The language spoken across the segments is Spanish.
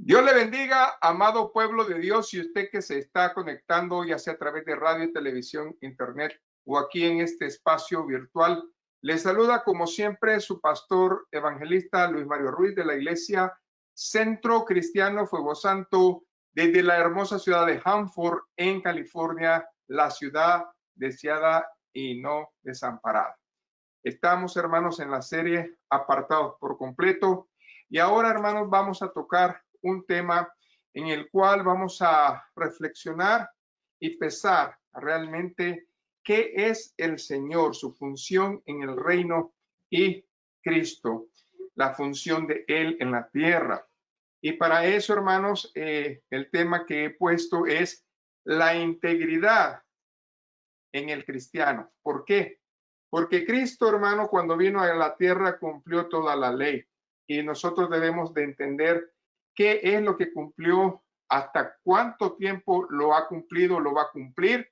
Dios le bendiga, amado pueblo de Dios, y usted que se está conectando, ya sea a través de radio, televisión, internet o aquí en este espacio virtual. Le saluda como siempre su pastor evangelista Luis Mario Ruiz de la Iglesia Centro Cristiano Fuego Santo desde la hermosa ciudad de Hanford en California, la ciudad deseada y no desamparada. Estamos, hermanos, en la serie Apartados por Completo y ahora, hermanos, vamos a tocar un tema en el cual vamos a reflexionar y pensar realmente qué es el Señor, su función en el reino y Cristo, la función de Él en la tierra. Y para eso, hermanos, el tema que he puesto es la integridad en el cristiano. ¿Por qué? Porque Cristo, hermano, cuando vino a la tierra cumplió toda la ley y nosotros debemos de entender qué es lo que cumplió, hasta cuánto tiempo lo ha cumplido, lo va a cumplir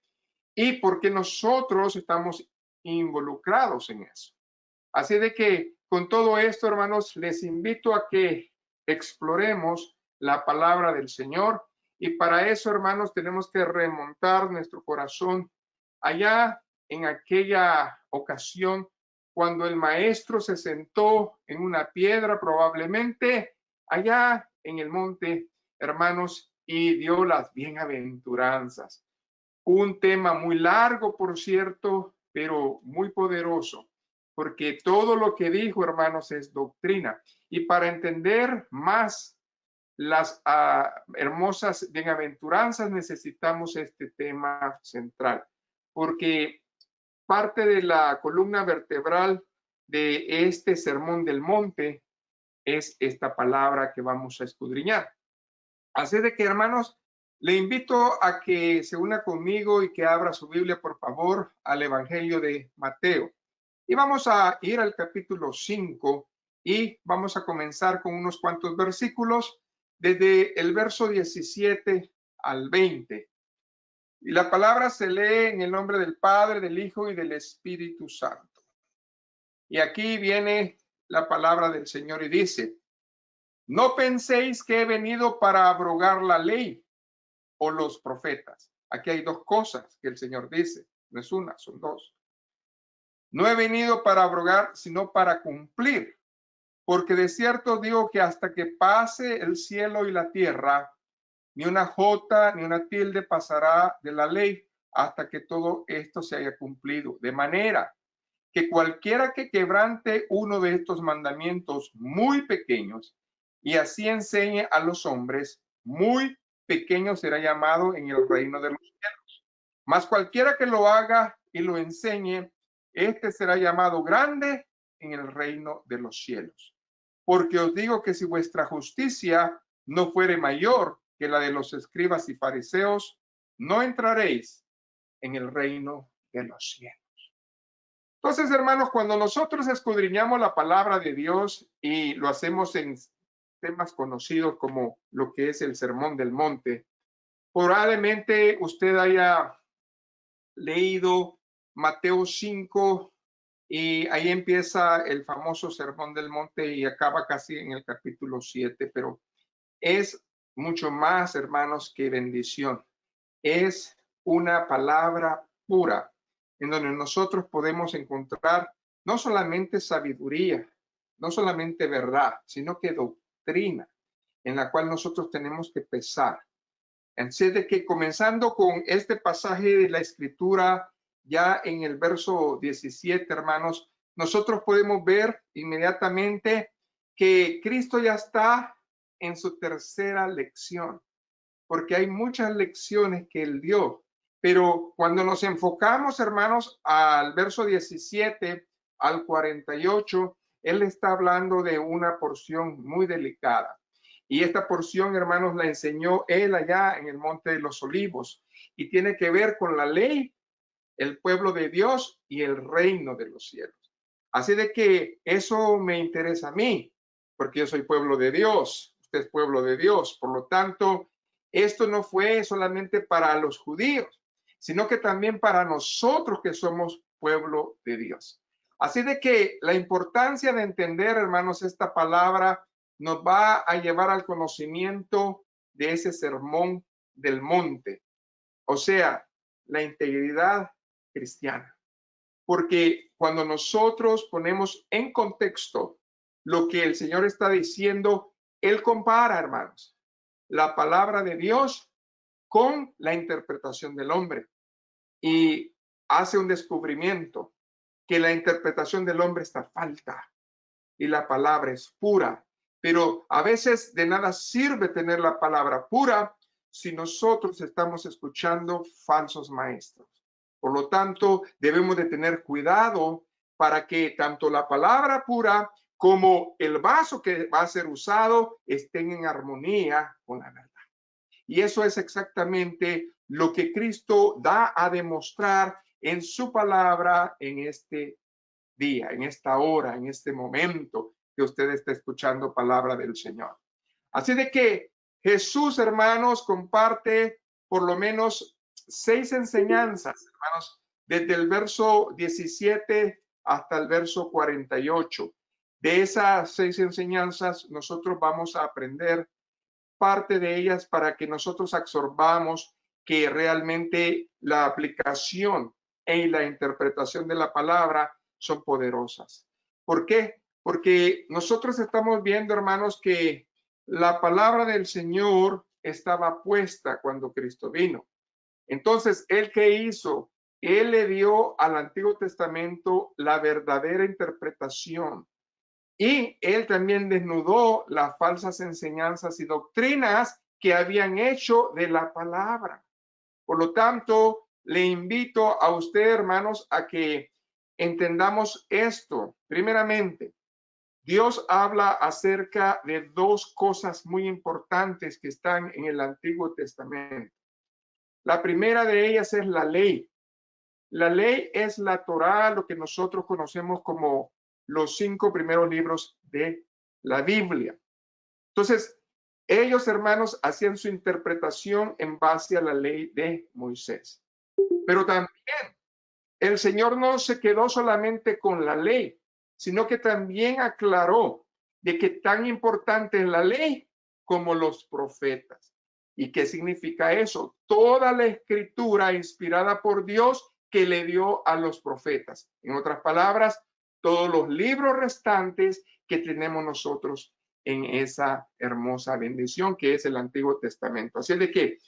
y por qué nosotros estamos involucrados en eso. Así de que con todo esto, hermanos, les invito a que exploremos la palabra del Señor y para eso, hermanos, tenemos que remontar nuestro corazón allá en aquella ocasión cuando el maestro se sentó en una piedra, probablemente allá en el monte, hermanos, y dio las bienaventuranzas. Un tema muy largo, por cierto, pero muy poderoso, porque todo lo que dijo, hermanos, es doctrina. Y para entender más las hermosas bienaventuranzas necesitamos este tema central, porque parte de la columna vertebral de este sermón del monte es esta palabra que vamos a escudriñar. Así de que, hermanos, le invito a que se una conmigo y que abra su Biblia, por favor, al Evangelio de Mateo. Y vamos a ir al capítulo 5 y vamos a comenzar con unos cuantos versículos desde el verso 17 al 20. Y la palabra se lee en el nombre del Padre, del Hijo y del Espíritu Santo. Y aquí viene la palabra del Señor y dice: no penséis que he venido para abrogar la ley o los profetas. Aquí hay dos cosas que el Señor dice, no es una, son dos. No he venido para abrogar, sino para cumplir. Porque de cierto digo que hasta que pase el cielo y la tierra, ni una jota ni una tilde pasará de la ley hasta que todo esto se haya cumplido. De manera que cualquiera que quebrante uno de estos mandamientos muy pequeños y así enseñe a los hombres, muy pequeño será llamado en el reino de los cielos. Mas cualquiera que lo haga y lo enseñe, este será llamado grande en el reino de los cielos. Porque os digo que si vuestra justicia no fuere mayor que la de los escribas y fariseos, no entraréis en el reino de los cielos. Entonces, hermanos, cuando nosotros escudriñamos la palabra de Dios y lo hacemos en temas conocidos como lo que es el Sermón del Monte, probablemente usted haya leído Mateo 5 y ahí empieza el famoso Sermón del Monte y acaba casi en el capítulo 7, pero es mucho más, hermanos, que bendición. Es una palabra pura en donde nosotros podemos encontrar no solamente sabiduría, no solamente verdad, sino que doctrina en la cual nosotros tenemos que pensar. Así de que comenzando con este pasaje de la Escritura, ya en el verso 17, hermanos, nosotros podemos ver inmediatamente que Cristo ya está en su tercera lección, porque hay muchas lecciones que él dio. Pero cuando nos enfocamos, hermanos, al verso 17 al 48, él está hablando de una porción muy delicada. Y esta porción, hermanos, la enseñó él allá en el Monte de los Olivos y tiene que ver con la ley, el pueblo de Dios y el reino de los cielos. Así de que eso me interesa a mí, porque yo soy pueblo de Dios, usted es pueblo de Dios. Por lo tanto, esto no fue solamente para los judíos, sino que también para nosotros que somos pueblo de Dios. Así de que la importancia de entender, hermanos, esta palabra nos va a llevar al conocimiento de ese sermón del monte, o sea, la integridad cristiana. Porque cuando nosotros ponemos en contexto lo que el Señor está diciendo, Él compara, hermanos, la palabra de Dios con la interpretación del hombre y hace un descubrimiento que la interpretación del hombre está falta y la palabra es pura. Pero a veces de nada sirve tener la palabra pura si nosotros estamos escuchando falsos maestros. Por lo tanto, debemos de tener cuidado para que tanto la palabra pura como el vaso que va a ser usado estén en armonía con la verdad. Y eso es exactamente lo que Cristo da a demostrar en su palabra en este día, en esta hora, en este momento que usted está escuchando palabra del Señor. Así de que Jesús, hermanos, comparte por lo menos 6 enseñanzas, hermanos, desde el verso 17 hasta el verso 48. De esas 6 enseñanzas, nosotros vamos a aprender parte de ellas para que nosotros absorbamos que realmente la aplicación y la interpretación de la palabra son poderosas. ¿Por qué? Porque nosotros estamos viendo, hermanos, que la palabra del Señor estaba puesta cuando Cristo vino. Entonces, ¿él qué hizo? Él le dio al Antiguo Testamento la verdadera interpretación. Y él también desnudó las falsas enseñanzas y doctrinas que habían hecho de la palabra. Por lo tanto, le invito a usted, hermanos, a que entendamos esto. Primeramente, Dios habla acerca de 2 cosas muy importantes que están en el Antiguo Testamento. La primera de ellas es la ley. La ley es la Torá, lo que nosotros conocemos como los 5 primeros libros de la Biblia. Entonces, ellos, hermanos, hacían su interpretación en base a la ley de Moisés. Pero también el Señor no se quedó solamente con la ley, sino que también aclaró de que tan importante es la ley como los profetas. ¿Y qué significa eso? Toda la escritura inspirada por Dios que le dio a los profetas. En otras palabras, todos los libros restantes que tenemos nosotros en esa hermosa bendición que es el Antiguo Testamento. Así de que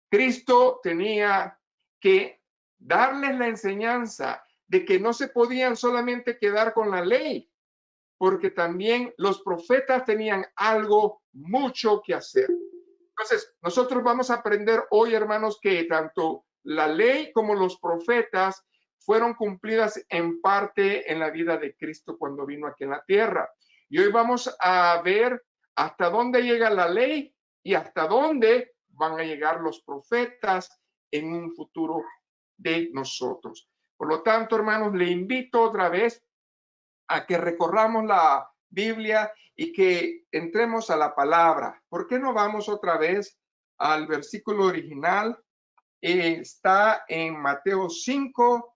Cristo tenía que darles la enseñanza de que no se podían solamente quedar con la ley, porque también los profetas tenían algo mucho que hacer. Entonces, nosotros vamos a aprender hoy, hermanos, que tanto la ley como los profetas fueron cumplidas en parte en la vida de Cristo cuando vino aquí en la tierra. Y hoy vamos a ver hasta dónde llega la ley y hasta dónde van a llegar los profetas en un futuro de nosotros. Por lo tanto, hermanos, le invito otra vez a que recorramos la Biblia y que entremos a la palabra. ¿Por qué no vamos otra vez al versículo original? Está en Mateo 5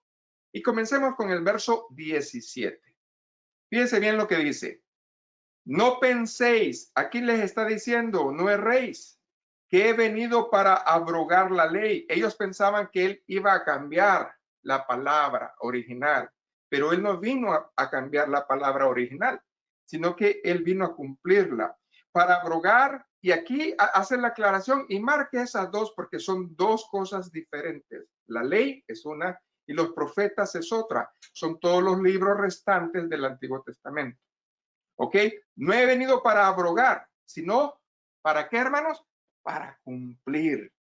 y comencemos con el verso 17. Fíjense bien lo que dice. No penséis, aquí les está diciendo, no erréis, que he venido para abrogar la ley. Ellos pensaban que él iba a cambiar la palabra original, pero él no vino a cambiar la palabra original, sino que él vino a cumplirla. Para abrogar, y aquí hace la aclaración y marque esas 2 porque son 2 cosas diferentes. La ley es una y los profetas es otra. Son todos los libros restantes del Antiguo Testamento. ¿Ok? No he venido para abrogar, sino ¿para qué, hermanos? Para cumplir.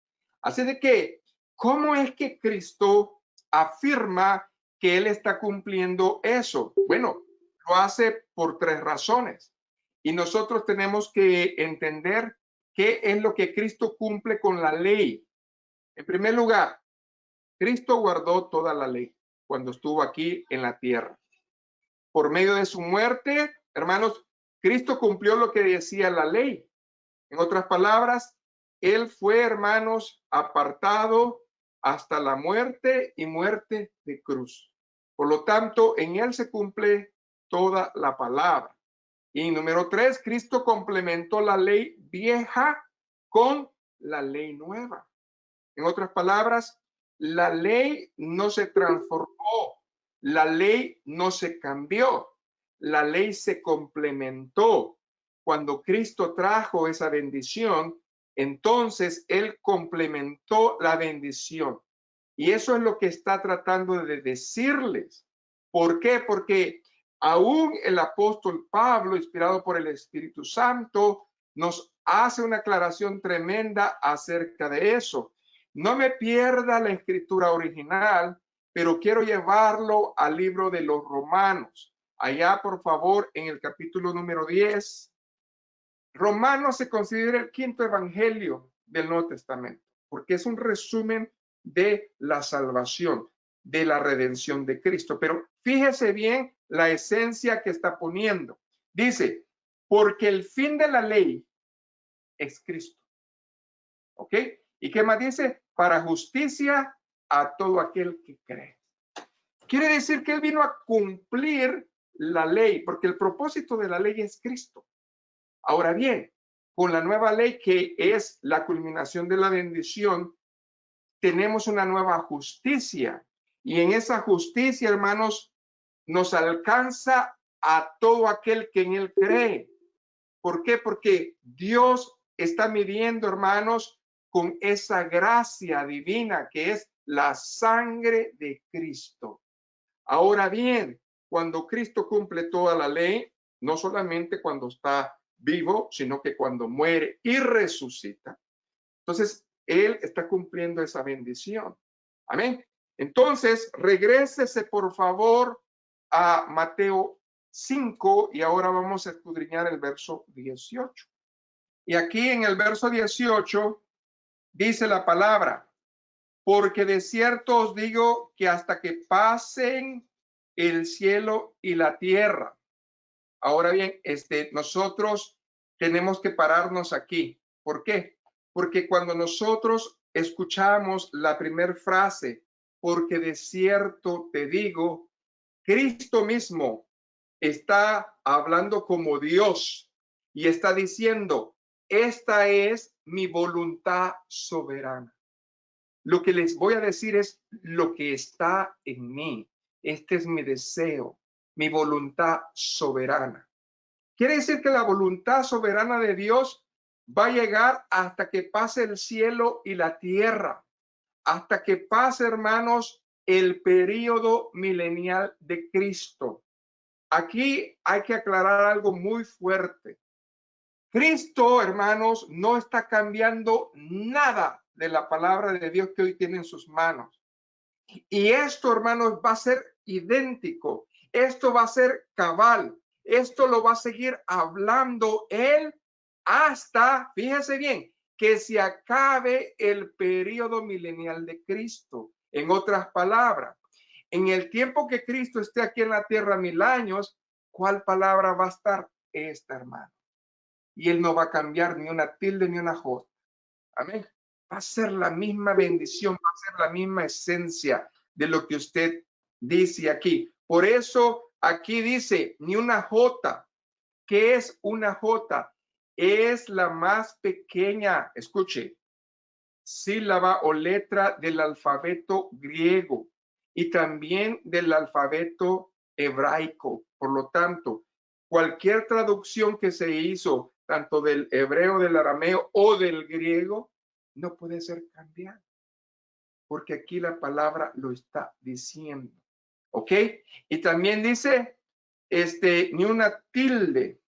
Así de que, ¿cómo es que Cristo afirma que Él está cumpliendo eso? Bueno, lo hace por 3 razones. Y nosotros tenemos que entender qué es lo que Cristo cumple con la ley. En primer lugar, Cristo guardó toda la ley cuando estuvo aquí en la tierra. Por medio de su muerte, hermanos, Cristo cumplió lo que decía la ley. En otras palabras, él fue, hermanos, apartado hasta la muerte y muerte de cruz. Por lo tanto, en él se cumple toda la palabra. Y número 3, Cristo complementó la ley vieja con la ley nueva. En otras palabras, la ley no se transformó, la ley no se cambió, la ley se complementó. Cuando Cristo trajo esa bendición, entonces Él complementó la bendición. Y eso es lo que está tratando de decirles. ¿Por qué? Porque aún el apóstol Pablo, inspirado por el Espíritu Santo, nos hace una aclaración tremenda acerca de eso. No me pierda la escritura original, pero quiero llevarlo al libro de los Romanos. Allá, por favor, en el capítulo número 10. Romanos se considera el quinto evangelio del Nuevo Testamento, porque es un resumen de la salvación, de la redención de Cristo. Pero fíjese bien la esencia que está poniendo. Dice, porque el fin de la ley es Cristo. ¿Ok? ¿Y qué más dice? Para justicia a todo aquel que cree. Quiere decir que Él vino a cumplir la ley, porque el propósito de la ley es Cristo. Ahora bien, con la nueva ley, que es la culminación de la bendición, tenemos una nueva justicia. Y en esa justicia, hermanos, nos alcanza a todo aquel que en Él cree. ¿Por qué? Porque Dios está midiendo, hermanos, con esa gracia divina que es la sangre de Cristo. Ahora bien, cuando Cristo cumple toda la ley, no solamente cuando está vivo, sino que cuando muere y resucita, entonces Él está cumpliendo esa bendición. Amén. Entonces, regrésese por favor a Mateo 5 y ahora vamos a escudriñar el verso 18. Y aquí en el verso 18 dice la palabra, porque de cierto os digo que hasta que pasen el cielo y la tierra. Ahora bien, nosotros tenemos que pararnos aquí. ¿Por qué? Porque cuando nosotros escuchamos la primera frase, porque de cierto te digo, Cristo mismo está hablando como Dios y está diciendo, esta es mi voluntad soberana. Lo que les voy a decir es lo que está en mí. Este es mi deseo, mi voluntad soberana. Quiere decir que la voluntad soberana de Dios va a llegar hasta que pase el cielo y la tierra, hasta que pase, hermanos, el período milenial de Cristo. Aquí hay que aclarar algo muy fuerte. Cristo, hermanos, no está cambiando nada de la palabra de Dios que hoy tiene en sus manos. Y esto, hermanos, va a ser idéntico. Esto va a ser cabal. Esto lo va a seguir hablando Él hasta, fíjese bien, que se acabe el periodo milenial de Cristo. En otras palabras, en el tiempo que Cristo esté aquí en la tierra 1000 años, ¿cuál palabra va a estar? Esta, hermano. Y Él no va a cambiar ni una tilde ni una jota. Amén. Va a ser la misma bendición, va a ser la misma esencia de lo que usted dice aquí. Por eso aquí dice ni una jota. ¿Qué es una jota? Es la más pequeña, escuche, sílaba o letra del alfabeto griego y también del alfabeto hebraico. Por lo tanto, cualquier traducción que se hizo, tanto del hebreo, del arameo o del griego, no puede ser cambiada, porque aquí la palabra lo está diciendo. ¿Ok? Y también dice, ni una tilde.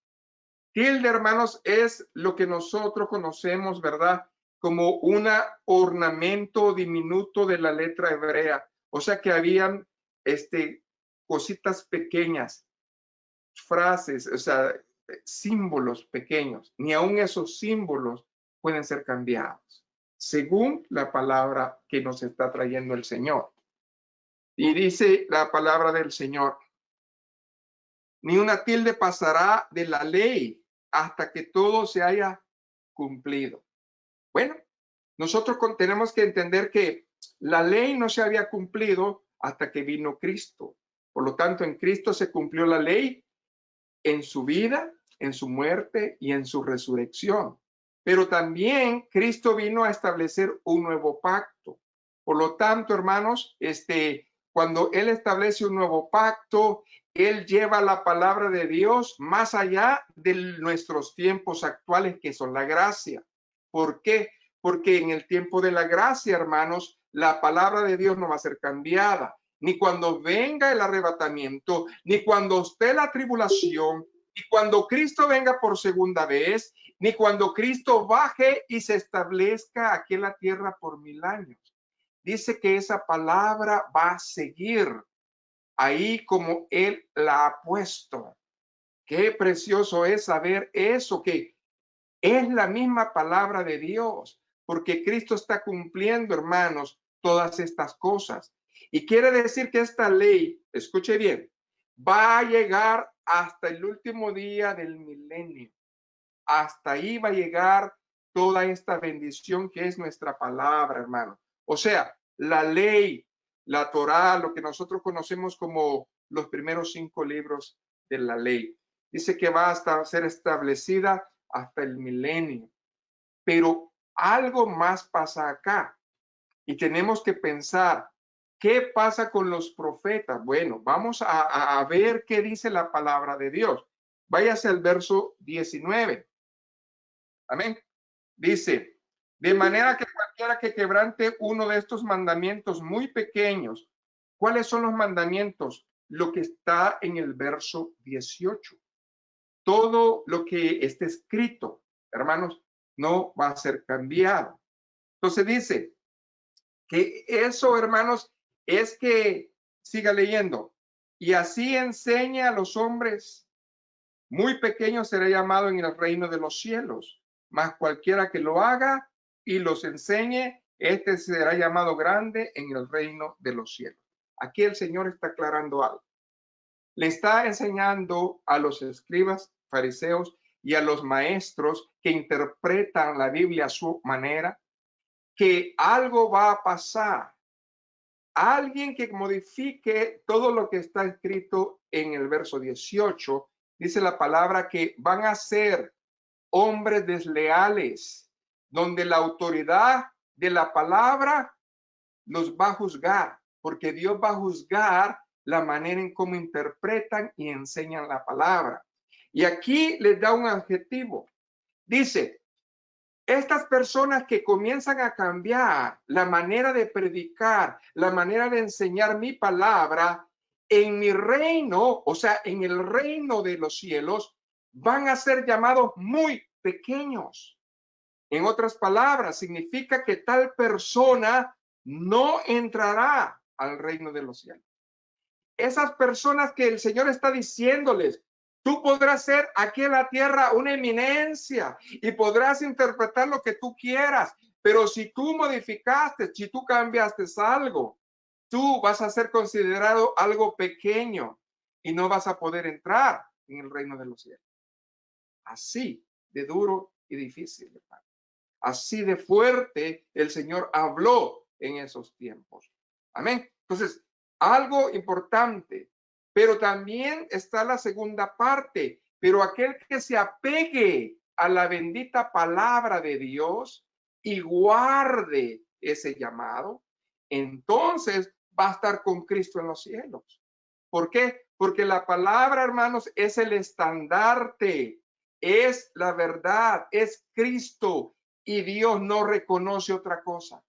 Tilde, hermanos, es lo que nosotros conocemos, ¿verdad? Como un ornamento diminuto de la letra hebrea. O sea que habían cositas pequeñas, frases, o sea, símbolos pequeños. Ni aun esos símbolos pueden ser cambiados, según la palabra que nos está trayendo el Señor. Y dice la palabra del Señor, ni una tilde pasará de la ley hasta que todo se haya cumplido. Bueno, nosotros tenemos que entender que la ley no se había cumplido hasta que vino Cristo. Por lo tanto, en Cristo se cumplió la ley en su vida en su muerte y en su resurrección. Pero también Cristo vino a establecer un nuevo pacto. Por lo tanto, hermanos, cuando Él establece un nuevo pacto, Él lleva la palabra de Dios más allá de nuestros tiempos actuales, que son la gracia. ¿Por qué? Porque en el tiempo de la gracia, hermanos, la palabra de Dios no va a ser cambiada. Ni cuando venga el arrebatamiento, ni cuando esté la tribulación, ni cuando Cristo venga por segunda vez, ni cuando Cristo baje y se establezca aquí en la tierra por 1000 años. Dice que esa palabra va a seguir ahí como Él la ha puesto. Qué precioso es saber eso, que es la misma palabra de Dios, porque Cristo está cumpliendo, hermanos, todas estas cosas. Y quiere decir que esta ley, escuche bien, va a llegar hasta el último día del milenio. Hasta ahí va a llegar toda esta bendición que es nuestra palabra, hermano. O sea, la ley, la Torá, lo que nosotros conocemos como los primeros 5 libros de la ley. Dice que va a ser establecida hasta el milenio. Pero algo más pasa acá y tenemos que pensar, ¿qué pasa con los profetas? Bueno, vamos a ver qué dice la palabra de Dios. Váyase al verso 19. Amén. Dice, de manera que cualquiera que quebrante uno de estos mandamientos muy pequeños, ¿cuáles son los mandamientos? Lo que está en el verso 18. Todo lo que esté escrito, hermanos, no va a ser cambiado. Entonces dice que eso, hermanos, es que, siga leyendo, y así enseña a los hombres, muy pequeños será llamado en el reino de los cielos, mas cualquiera que lo haga y los enseñe, este será llamado grande en el reino de los cielos. Aquí el Señor está aclarando algo. Le está enseñando a los escribas, fariseos y a los maestros que interpretan la Biblia a su manera, que algo va a pasar. Alguien que modifique todo lo que está escrito en el verso 18, dice la palabra que van a ser hombres desleales, donde la autoridad de la palabra los va a juzgar, porque Dios va a juzgar la manera en cómo interpretan y enseñan la palabra. Y aquí les da un adjetivo. Dice, estas personas que comienzan a cambiar la manera de predicar, la manera de enseñar mi palabra, en mi reino, o sea, en el reino de los cielos, van a ser llamados muy pequeños. En otras palabras, significa que tal persona no entrará al reino de los cielos. Esas personas que el Señor está diciéndoles, tú podrás ser aquí en la tierra una eminencia y podrás interpretar lo que tú quieras, pero si tú modificaste, si tú cambiaste algo, tú vas a ser considerado algo pequeño y no vas a poder entrar en el reino de los cielos. Así de duro y difícil, hermano. Así de fuerte el Señor habló en esos tiempos. Amén. Entonces, algo importante, pero también está la segunda parte. Pero aquel que se apegue a la bendita palabra de Dios y guarde ese llamado, entonces va a estar con Cristo en los cielos. ¿Por qué? Porque la palabra, hermanos, es el estandarte, es la verdad, es Cristo. Y Dios no reconoce otra cosa.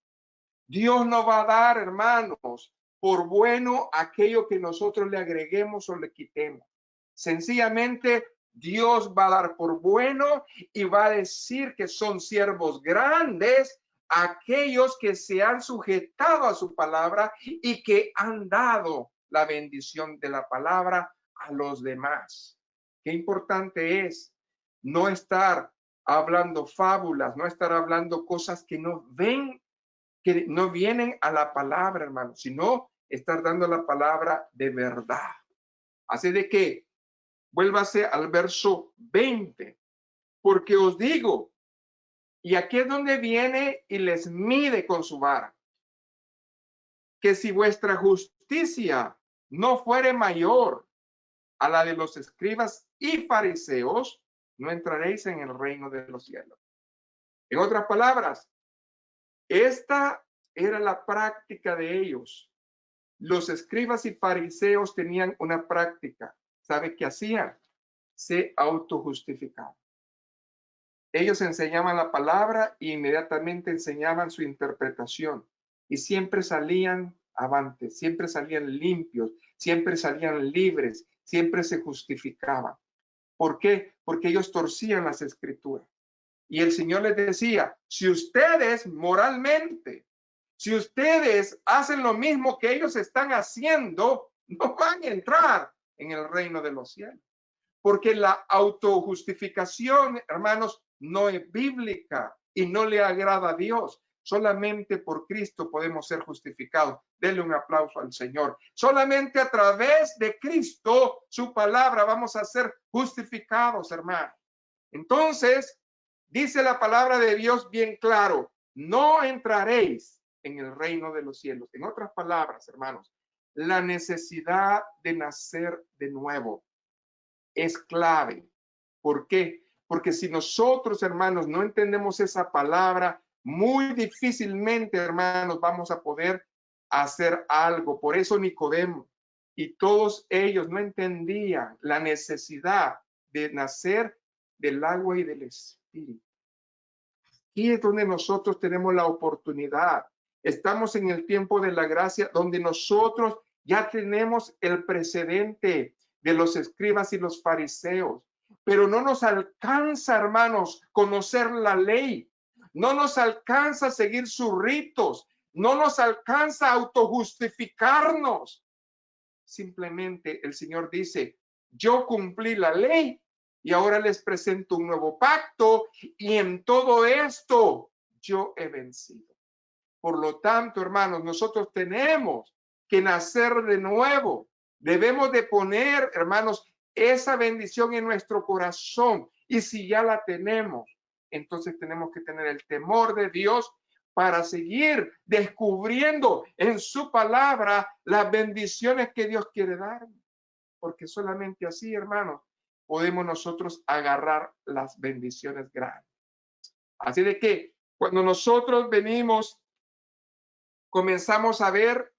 Dios no va a dar, hermanos, por bueno aquello que nosotros le agreguemos o le quitemos. Sencillamente, Dios va a dar por bueno y va a decir que son siervos grandes aquellos que se han sujetado a su palabra y que han dado la bendición de la palabra a los demás. Qué importante es no estar hablando fábulas, no estar hablando cosas que no ven, que no vienen a la palabra, hermano, sino estar dando la palabra de verdad. Así de que vuélvase al verso 20, porque os digo, y aquí es donde viene y les mide con su vara, que si vuestra justicia no fuere mayor a la de los escribas y fariseos, no entraréis en el reino de los cielos. En otras palabras, esta era la práctica de ellos. Los escribas y fariseos tenían una práctica. ¿Sabe qué hacían? Se autojustificaban. Ellos enseñaban la palabra e inmediatamente enseñaban su interpretación y siempre salían avantes, siempre salían limpios, siempre salían libres, siempre se justificaban. ¿Por qué? Porque ellos torcían las escrituras. Y el Señor les decía, si ustedes moralmente, si ustedes hacen lo mismo que ellos están haciendo, no van a entrar en el reino de los cielos. Porque la autojustificación, hermanos, no es bíblica y no le agrada a Dios. Solamente por Cristo podemos ser justificados. Denle un aplauso al Señor. Solamente a través de Cristo, su palabra, vamos a ser justificados, hermanos. Entonces, dice la palabra de Dios bien claro, no entraréis en el reino de los cielos. En otras palabras, hermanos, la necesidad de nacer de nuevo es clave. ¿Por qué? Porque si nosotros, hermanos, no entendemos esa palabra, muy difícilmente, hermanos, vamos a poder hacer algo. Por eso Nicodemo y todos ellos no entendían la necesidad de nacer del agua y del espíritu. Aquí es donde nosotros tenemos la oportunidad. Estamos en el tiempo de la gracia donde nosotros ya tenemos el precedente de los escribas y los fariseos, pero no nos alcanza, hermanos, conocer la ley. No nos alcanza seguir sus ritos. No nos alcanza autojustificarnos. Simplemente el Señor dice, yo cumplí la ley y ahora les presento un nuevo pacto y en todo esto yo he vencido. Por lo tanto, hermanos, nosotros tenemos que nacer de nuevo. Debemos de poner, hermanos, esa bendición en nuestro corazón. Y si ya la tenemos, entonces tenemos que tener el temor de Dios para seguir descubriendo en su palabra las bendiciones que Dios quiere dar. Porque solamente así, hermanos, podemos nosotros agarrar las bendiciones grandes. Así de que cuando nosotros venimos, comenzamos a ver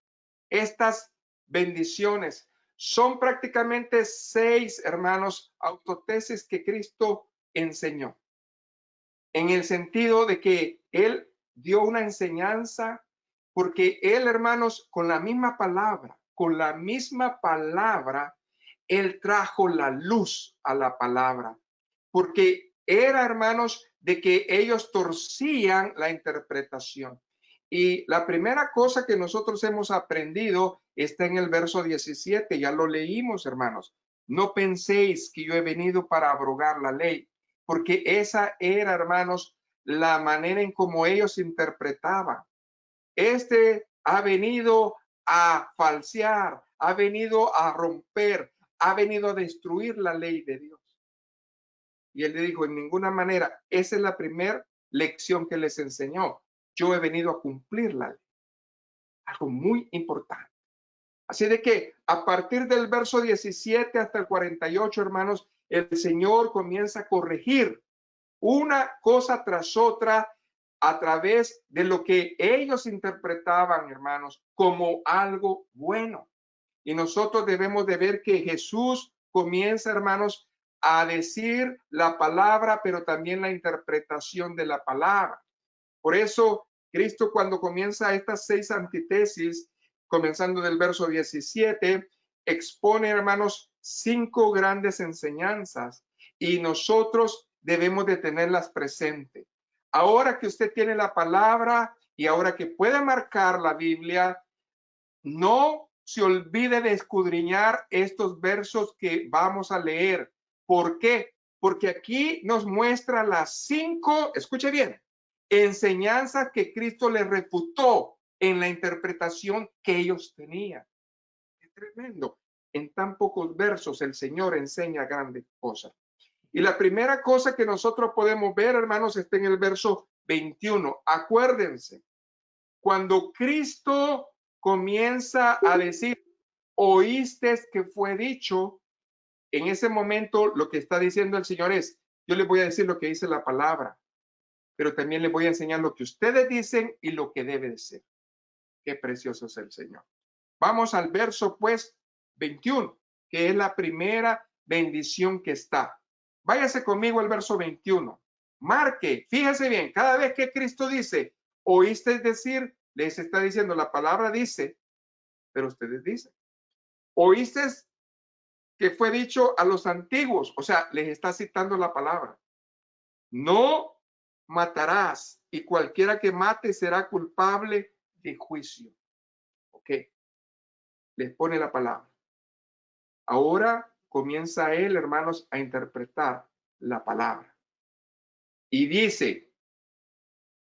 estas bendiciones. Son prácticamente 6, hermanos, autotesis que Cristo enseñó. En el sentido de que Él dio una enseñanza, porque Él, hermanos, con la misma palabra, Él trajo la luz a la palabra. Porque era, hermanos, de que ellos torcían la interpretación. Y la primera cosa que nosotros hemos aprendido está en el verso 17, ya lo leímos, hermanos. No penséis que yo he venido para abrogar la ley, porque esa era, hermanos, la manera en cómo ellos interpretaban. Este ha venido a falsear, ha venido a romper, ha venido a destruir la ley de Dios. Y él le dijo, en ninguna manera, esa es la primera lección que les enseñó. Yo he venido a cumplir la ley. Algo muy importante. Así de que a partir del verso 17 hasta el 48, hermanos, el Señor comienza a corregir una cosa tras otra a través de lo que ellos interpretaban, hermanos, como algo bueno. Y nosotros debemos de ver que Jesús comienza, hermanos, a decir la palabra, pero también la interpretación de la palabra. Por eso, Cristo cuando comienza estas 6 antítesis, comenzando del verso 17, expone, hermanos, 5 grandes enseñanzas y nosotros debemos de tenerlas presentes. Ahora que usted tiene la palabra y ahora que puede marcar la Biblia, no se olvide de escudriñar estos versos que vamos a leer. ¿Por qué? Porque aquí nos muestra las 5, escuche bien, enseñanzas que Cristo les refutó en la interpretación que ellos tenían. Es tremendo. En tan pocos versos el Señor enseña grandes cosas. Y la primera cosa que nosotros podemos ver, hermanos, está en el verso 21. Acuérdense, cuando Cristo comienza a decir, oíste que fue dicho, en ese momento lo que está diciendo el Señor es, Yo les voy a decir lo que dice la palabra, pero también les voy a enseñar lo que ustedes dicen y lo que debe de ser. Qué precioso es el Señor. Vamos al verso, pues, 21, que es la primera bendición que está. Váyase conmigo al verso 21. Marque, fíjese bien, cada vez que Cristo dice, oíste decir, les está diciendo, la palabra dice, pero ustedes dicen. Oíste que fue dicho a los antiguos, o sea, les está citando la palabra. No matarás, y cualquiera que mate será culpable de juicio. Ok, les pone la palabra. Ahora comienza él, hermanos, a interpretar la palabra. Y dice,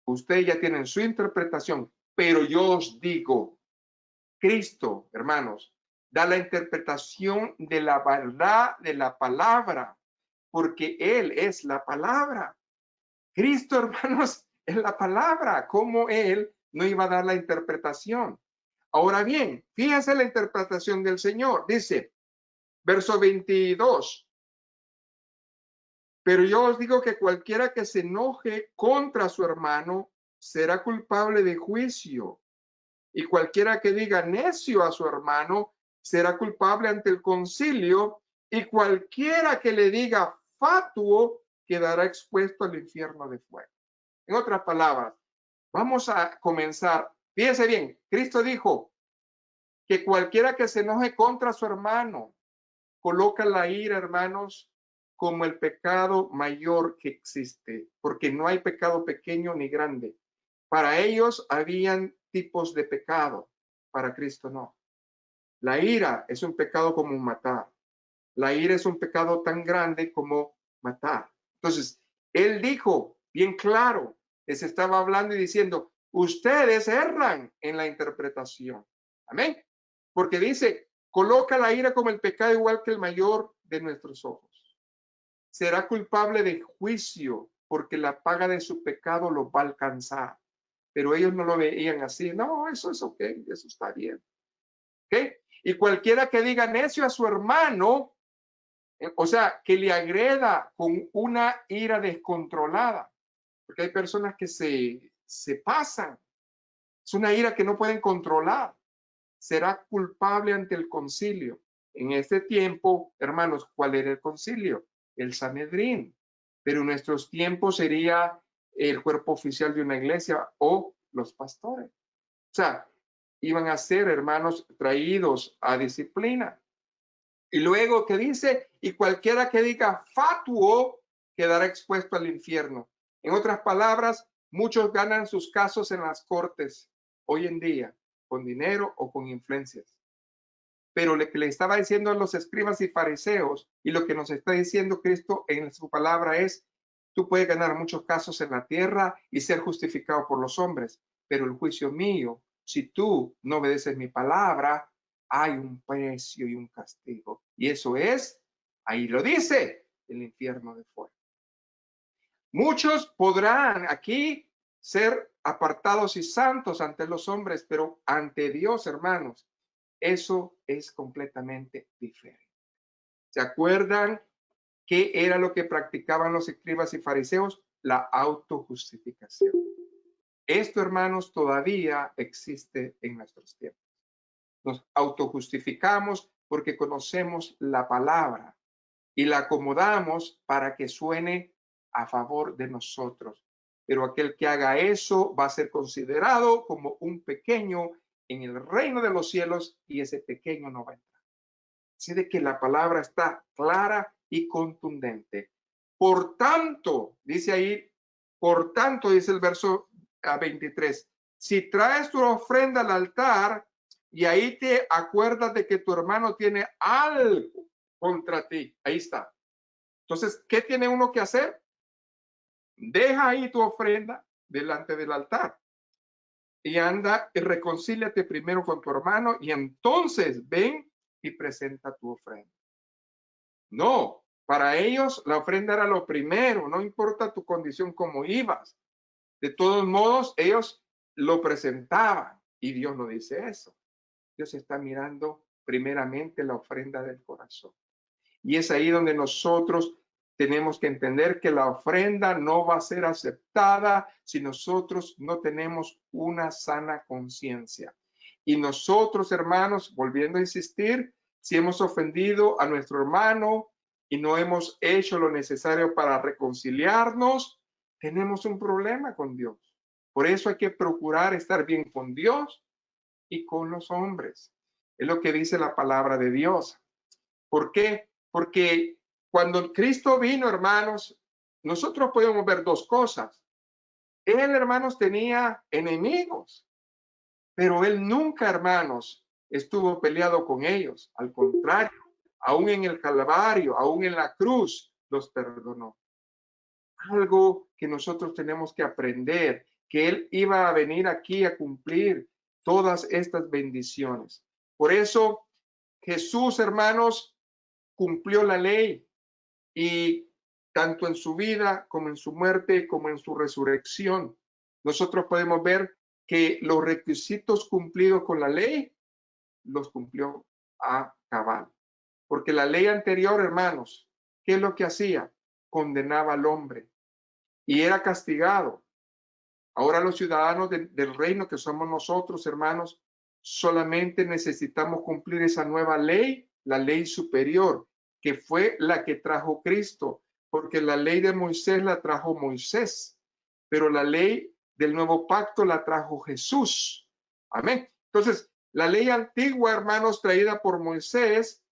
ustedes ya tienen su interpretación, pero yo os digo, Cristo, hermanos, da la interpretación de la verdad de la palabra, porque Él es la palabra. Cristo, hermanos, es la palabra. ¿Cómo Él no iba a dar la interpretación? Ahora bien, fíjense la interpretación del Señor. Dice, verso 22. Pero yo os digo que cualquiera que se enoje contra su hermano será culpable de juicio. Y cualquiera que diga necio a su hermano será culpable ante el concilio. Y cualquiera que le diga fatuo quedará expuesto al infierno de fuego. En otras palabras, vamos a comenzar. Fíjense bien, Cristo dijo que cualquiera que se enoje contra su hermano coloca la ira, hermanos, como el pecado mayor que existe, porque no hay pecado pequeño ni grande. Para ellos habían tipos de pecado, para Cristo no. La ira es un pecado como matar. La ira es un pecado tan grande como matar. Entonces, él dijo bien claro, les estaba hablando y diciendo, ustedes erran en la interpretación. Amén. Porque dice, coloca la ira como el pecado igual que el mayor de nuestros ojos. Será culpable de juicio porque la paga de su pecado lo va a alcanzar. Pero ellos no lo veían así. No, eso es ok, eso está bien. ¿Ok? Y cualquiera que diga necio a su hermano, o sea, que le agreda con una ira descontrolada, porque hay personas que se pasan. Es una ira que no pueden controlar. Será culpable ante el concilio. En este tiempo, hermanos, ¿cuál era el concilio? El Sanedrín. Pero en nuestros tiempos sería el cuerpo oficial de una iglesia o los pastores. O sea, iban a ser, hermanos, traídos a disciplina. Y luego que dice, y cualquiera que diga fatuo quedará expuesto al infierno. En otras palabras, muchos ganan sus casos en las cortes hoy en día, con dinero o con influencias. Pero lo que le estaba diciendo a los escribas y fariseos y lo que nos está diciendo Cristo en su palabra es, tú puedes ganar muchos casos en la tierra y ser justificado por los hombres, pero el juicio mío, si tú no obedeces mi palabra, hay un precio y un castigo. Y eso es, ahí lo dice, el infierno de fuego. Muchos podrán aquí ser apartados y santos ante los hombres, pero ante Dios, hermanos, eso es completamente diferente. ¿Se acuerdan qué era lo que practicaban los escribas y fariseos? La autojustificación. Esto, hermanos, todavía existe en nuestros tiempos. Nos autojustificamos porque conocemos la palabra y la acomodamos para que suene a favor de nosotros. Pero aquel que haga eso va a ser considerado como un pequeño en el reino de los cielos y ese pequeño no va a entrar. Así de que la palabra está clara y contundente. Por tanto, dice ahí, por tanto, dice el verso 23, si traes tu ofrenda al altar y ahí te acuerdas de que tu hermano tiene algo contra ti, ahí está. Entonces, ¿qué tiene uno que hacer? Deja ahí tu ofrenda delante del altar y anda y reconcíliate primero con tu hermano y entonces ven y presenta tu ofrenda. No, para ellos la ofrenda era lo primero, no importa tu condición como ibas. De todos modos, ellos lo presentaban y Dios no dice eso. Dios está mirando primeramente la ofrenda del corazón. Y es ahí donde nosotros tenemos que entender que la ofrenda no va a ser aceptada si nosotros no tenemos una sana conciencia. Y nosotros, hermanos, volviendo a insistir, si hemos ofendido a nuestro hermano y no hemos hecho lo necesario para reconciliarnos, tenemos un problema con Dios. Por eso hay que procurar estar bien con Dios y con los hombres. Es lo que dice la palabra de Dios. ¿Por qué? Porque cuando Cristo vino, hermanos, nosotros podemos ver dos cosas. Él, hermanos, tenía enemigos, pero él nunca, hermanos, estuvo peleado con ellos. Al contrario, aún en el Calvario, aún en la cruz, los perdonó. Algo que nosotros tenemos que aprender, que él iba a venir aquí a cumplir todas estas bendiciones. Por eso Jesús, hermanos, cumplió la ley y tanto en su vida como en su muerte como en su resurrección, nosotros podemos ver que los requisitos cumplidos con la ley los cumplió a cabal. Porque la ley anterior, hermanos, ¿qué es lo que hacía? Condenaba al hombre y era castigado. Ahora los ciudadanos del reino que somos nosotros, hermanos, solamente necesitamos cumplir esa nueva ley, la ley superior, que fue la que trajo Cristo, porque la ley de Moisés la trajo Moisés, pero la ley del nuevo pacto la trajo Jesús. Amén. Entonces, la ley antigua, hermanos, traída por Moisés,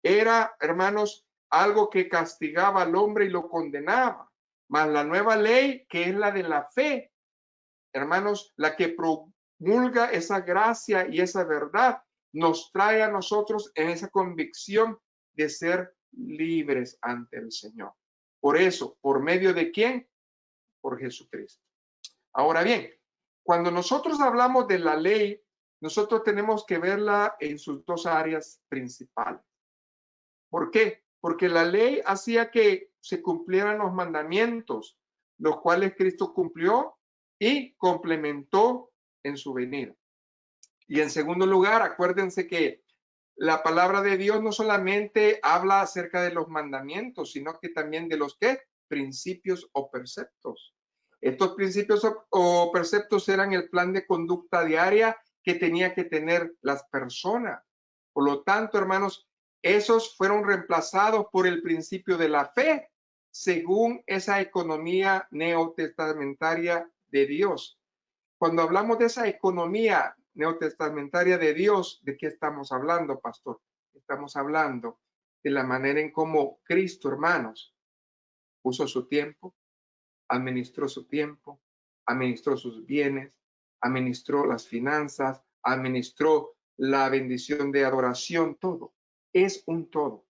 era, hermanos, algo que castigaba al hombre y lo condenaba. Mas la nueva ley, que es la de la fe, hermanos, la que promulga esa gracia y esa verdad, nos trae a nosotros en esa convicción de ser libres ante el Señor. Por eso, ¿por medio de quién? Por Jesucristo. Ahora bien, cuando nosotros hablamos de la ley, nosotros tenemos que verla en sus dos áreas principales. ¿Por qué? Porque la ley hacía que se cumplieran los mandamientos, los cuales Cristo cumplió y complementó en su venida. Y en segundo lugar, acuérdense que la palabra de Dios no solamente habla acerca de los mandamientos, sino que también de los ¿qué? Principios o preceptos. Estos principios o preceptos eran el plan de conducta diaria que tenía que tener las personas. Por lo tanto, hermanos, esos fueron reemplazados por el principio de la fe, según esa economía neotestamentaria de Dios. Cuando hablamos de esa economía neotestamentaria de Dios, ¿de qué estamos hablando, pastor? Estamos hablando de la manera en cómo Cristo, hermanos, usó su tiempo, administró sus bienes, administró las finanzas, administró la bendición de adoración, todo. Es un todo.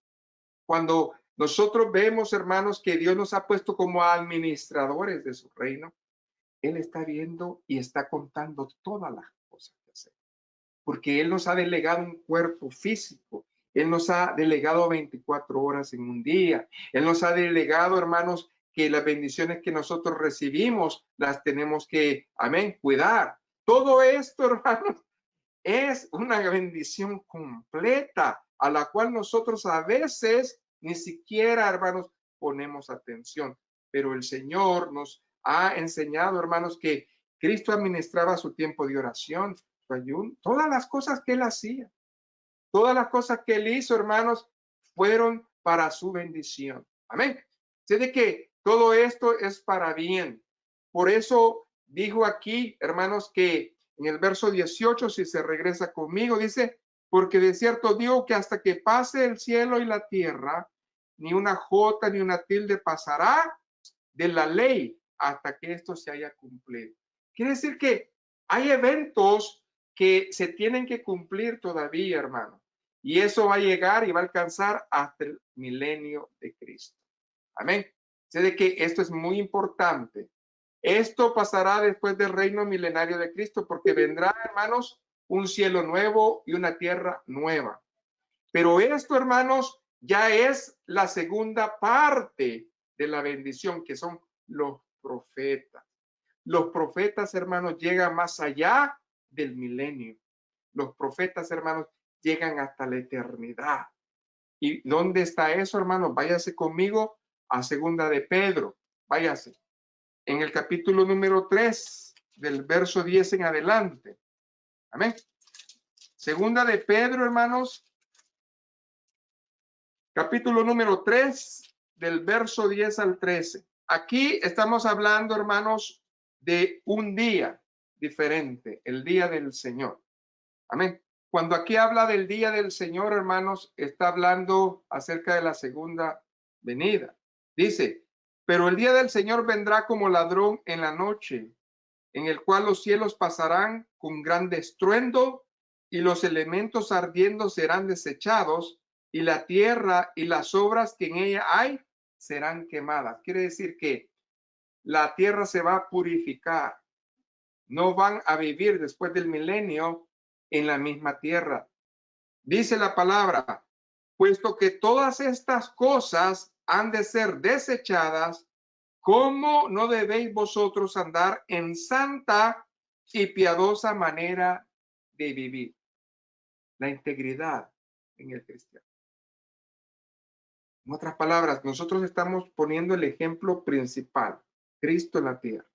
Cuando nosotros vemos, hermanos, que Dios nos ha puesto como administradores de su reino, Él está viendo y está contando todas las cosas que hacemos. Porque Él nos ha delegado un cuerpo físico. Él nos ha delegado 24 horas en un día. Él nos ha delegado, hermanos, que las bendiciones que nosotros recibimos las tenemos que, amén, cuidar. Todo esto, hermanos, es una bendición completa a la cual nosotros a veces ni siquiera, hermanos, ponemos atención. Pero el Señor nos ha enseñado, hermanos, que Cristo administraba su tiempo de oración, su ayuno, todas las cosas que Él hacía, todas las cosas que Él hizo, hermanos, fueron para su bendición. Amén. Sé de que todo esto es para bien. Por eso dijo aquí, hermanos, que en el verso 18, si se regresa conmigo, dice, porque de cierto digo que hasta que pase el cielo y la tierra, ni una jota ni una tilde pasará de la ley hasta que esto se haya cumplido. Quiere decir que hay eventos que se tienen que cumplir todavía, hermano. Y eso va a llegar y va a alcanzar hasta el milenio de Cristo. Amén. Sé de que esto es muy importante. Esto pasará después del reino milenario de Cristo, porque vendrá, hermanos, un cielo nuevo y una tierra nueva. Pero esto, hermanos, ya es la segunda parte de la bendición, que son los profetas. Los profetas, hermanos, llegan más allá del milenio. Los profetas, hermanos, llegan hasta la eternidad. ¿Y dónde está eso, hermanos? Váyase conmigo a segunda de Pedro. Váyase. En el capítulo número 3, del verso 10 en adelante. Amén. Segunda de Pedro, hermanos, capítulo número 3, del verso 10 al 13. Aquí estamos hablando, hermanos, de un día diferente, el día del Señor. Amén. Cuando aquí habla del día del Señor, hermanos, está hablando acerca de la segunda venida. Dice, pero el día del Señor vendrá como ladrón en la noche, en el cual los cielos pasarán con gran estruendo y los elementos ardiendo serán desechados y la tierra y las obras que en ella hay serán quemadas. Quiere decir que la tierra se va a purificar. No van a vivir después del milenio en la misma tierra. Dice la palabra, puesto que todas estas cosas han de ser desechadas, ¿cómo no debéis vosotros andar en santa y piadosa manera de vivir? La integridad en el cristiano. En otras palabras, nosotros estamos poniendo el ejemplo principal, Cristo en la tierra.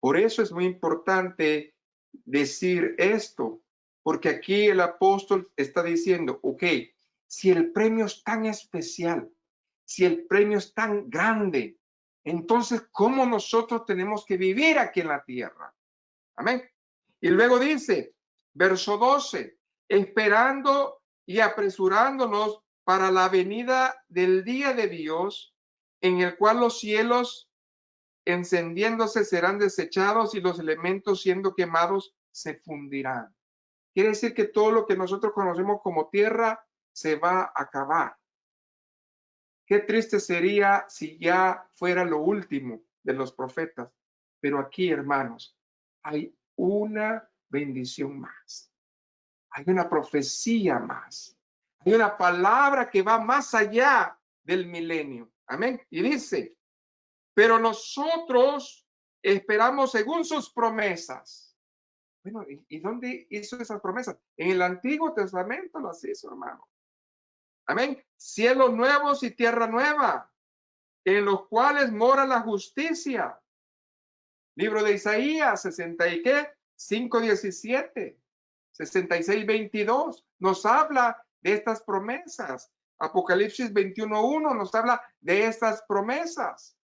Por eso es muy importante decir esto, porque aquí el apóstol está diciendo, ok, si el premio es tan especial, si el premio es tan grande, entonces, ¿cómo nosotros tenemos que vivir aquí en la tierra? Amén. Y luego dice, verso 12, esperando y apresurándonos para la venida del día de Dios, en el cual los cielos encendiéndose serán desechados y los elementos siendo quemados se fundirán. Quiere decir que todo lo que nosotros conocemos como tierra se va a acabar. Qué triste sería si ya fuera lo último de los profetas. Pero aquí, hermanos, hay una bendición más. Hay una profecía más. Hay una palabra que va más allá del milenio. Amén. Y dice, pero nosotros esperamos según sus promesas. Bueno, ¿y dónde hizo esas promesas? En el Antiguo Testamento las hizo, hermano. Amén. Cielos nuevos y tierra nueva, en los cuales mora la justicia. Libro de Isaías, 60 y qué, 5:17, 66:22, nos habla de estas promesas. Apocalipsis 21:1 nos habla de estas promesas.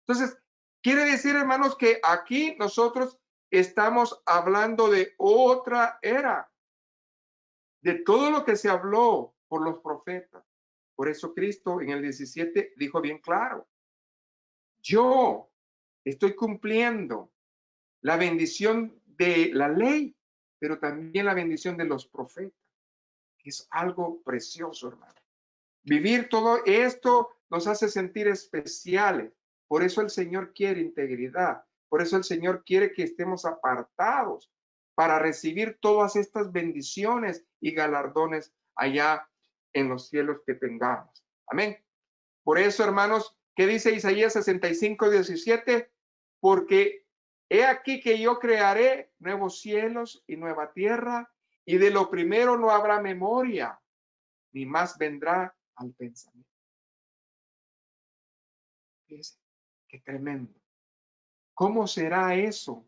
Entonces, quiere decir, hermanos, que aquí nosotros estamos hablando de otra era, de todo lo que se habló por los profetas. Por eso Cristo en el 17 dijo bien claro, yo estoy cumpliendo la bendición de la ley, pero también la bendición de los profetas, que es algo precioso, hermano. Vivir todo esto nos hace sentir especiales. Por eso el Señor quiere integridad. Por eso el Señor quiere que estemos apartados para recibir todas estas bendiciones y galardones allá en los cielos que tengamos. Amén. Por eso, hermanos, ¿qué dice Isaías 65:17? Porque he aquí que yo crearé nuevos cielos y nueva tierra, y de lo primero no habrá memoria, ni más vendrá al pensamiento. Fíjense, qué tremendo. ¿Cómo será eso?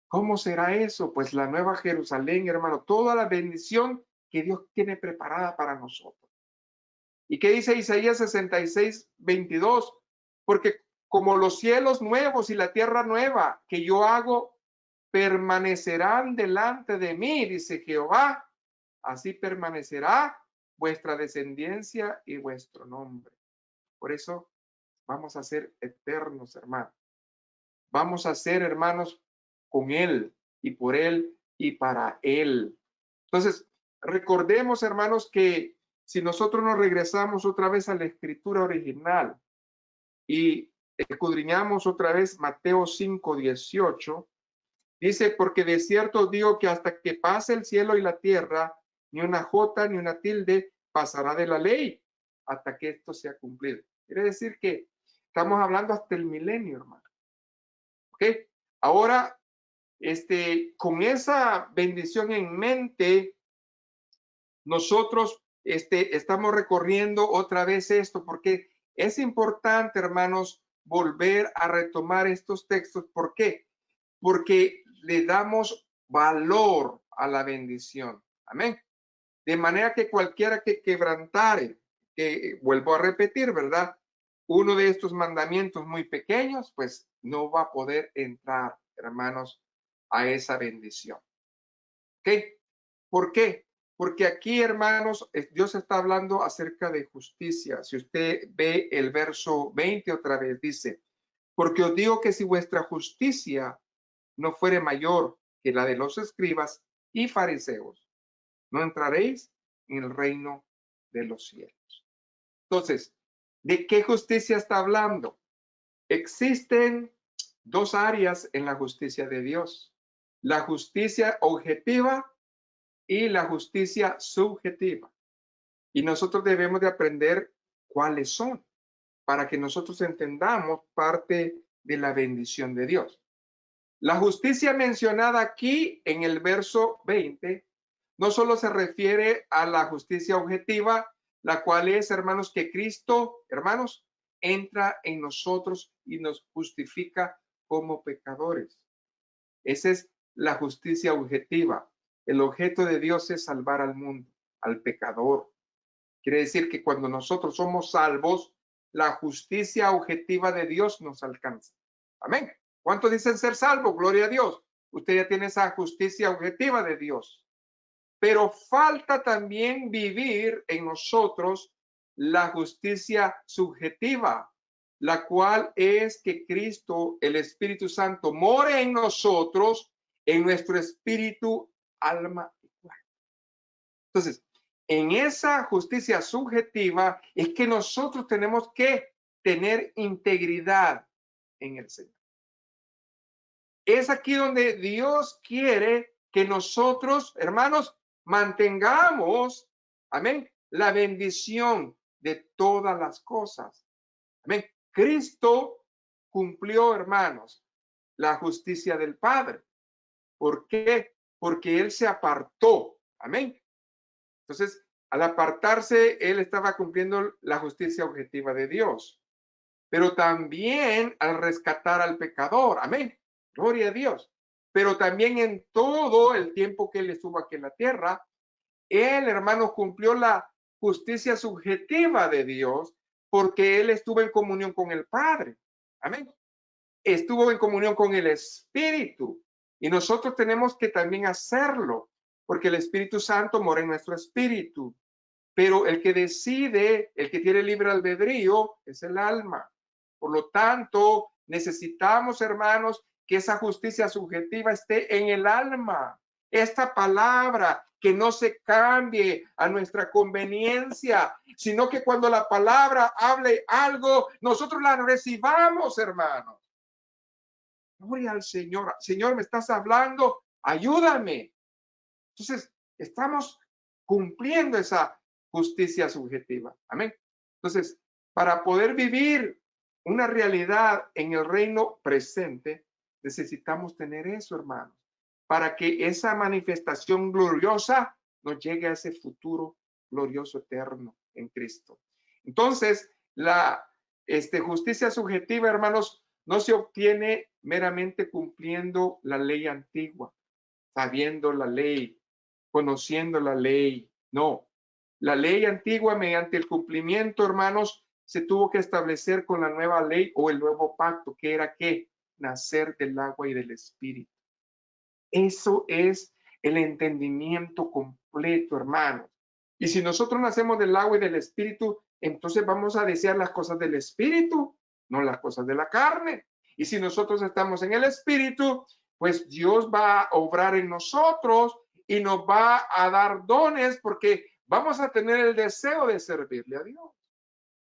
¿Cómo será eso? Pues la nueva Jerusalén, hermano, toda la bendición que Dios tiene preparada para nosotros. ¿Y qué dice Isaías 66:22? Porque como los cielos nuevos y la tierra nueva que yo hago permanecerán delante de mí, dice Jehová, así permanecerá vuestra descendencia y vuestro nombre. Por eso vamos a ser eternos, hermanos. Vamos a ser hermanos con Él y por Él y para Él. Entonces, recordemos, hermanos, que si nosotros nos regresamos otra vez a la escritura original y escudriñamos otra vez Mateo 5:18, dice, porque de cierto digo que hasta que pase el cielo y la tierra, ni una jota ni una tilde pasará de la ley hasta que esto sea cumplido. Quiere decir que estamos hablando hasta el milenio, hermano. ¿Ok? Ahora, con esa bendición en mente, nosotros estamos recorriendo otra vez esto, porque es importante, hermanos, volver a retomar estos textos. ¿Por qué? Porque le damos valor a la bendición. Amén. De manera que cualquiera que quebrantare, que vuelvo a repetir, ¿verdad? Uno de estos mandamientos muy pequeños, pues no va a poder entrar, hermanos, a esa bendición. ¿Ok? ¿Por qué? Porque aquí, hermanos, Dios está hablando acerca de justicia. Si usted ve el verso 20 otra vez, dice, porque os digo que si vuestra justicia no fuere mayor que la de los escribas y fariseos, no entraréis en el reino de los cielos. Entonces, ¿de qué justicia está hablando? Existen dos áreas en la justicia de Dios: la justicia objetiva y la justicia subjetiva. Y nosotros debemos de aprender cuáles son para que nosotros entendamos parte de la bendición de Dios. La justicia mencionada aquí en el verso 20 no solo se refiere a la justicia objetiva, la cual es, hermanos, que Cristo, hermanos, entra en nosotros y nos justifica como pecadores. Esa es la justicia objetiva. El objeto de Dios es salvar al mundo, al pecador. Quiere decir que cuando nosotros somos salvos, la justicia objetiva de Dios nos alcanza. Amén. ¿Cuántos dicen ser salvos? Gloria a Dios. Usted ya tiene esa justicia objetiva de Dios. Pero falta también vivir en nosotros la justicia subjetiva, la cual es que Cristo, el Espíritu Santo, more en nosotros, en nuestro espíritu, alma y cuerpo. Entonces, en esa justicia subjetiva es que nosotros tenemos que tener integridad en el Señor. Es aquí donde Dios quiere que nosotros, hermanos, mantengamos, amén, la bendición de todas las cosas. Amén. Cristo cumplió, hermanos, la justicia del Padre. ¿Por qué? Porque Él se apartó. Amén. Entonces, al apartarse, Él estaba cumpliendo la justicia objetiva de Dios. Pero también al rescatar al pecador. Amén. Gloria a Dios. Pero también en todo el tiempo que Él estuvo aquí en la tierra, Él, hermanos, cumplió la justicia subjetiva de Dios porque Él estuvo en comunión con el Padre. Amén. Estuvo en comunión con el Espíritu. Y nosotros tenemos que también hacerlo, porque el Espíritu Santo mora en nuestro espíritu. Pero el que decide, el que tiene libre albedrío, es el alma. Por lo tanto, necesitamos, hermanos, que esa justicia subjetiva esté en el alma. Esta palabra que no se cambie a nuestra conveniencia, sino que cuando la palabra hable algo, nosotros la recibamos, hermanos. Gloria al Señor. Señor, me estás hablando, ayúdame. Entonces, estamos cumpliendo esa justicia subjetiva. Amén. Entonces, para poder vivir una realidad en el reino presente, necesitamos tener eso, hermanos, para que esa manifestación gloriosa nos llegue a ese futuro glorioso eterno en Cristo. Entonces, la justicia subjetiva, hermanos, no se obtiene meramente cumpliendo la ley antigua, sabiendo la ley, conociendo la ley. No, la ley antigua, mediante el cumplimiento, hermanos, se tuvo que establecer con la nueva ley o el nuevo pacto, que era que nacer del agua y del espíritu. Eso es el entendimiento completo, hermanos. Y si nosotros nacemos del agua y del espíritu, entonces vamos a desear las cosas del espíritu, no las cosas de la carne. Y si nosotros estamos en el espíritu, pues Dios va a obrar en nosotros y nos va a dar dones porque vamos a tener el deseo de servirle a Dios.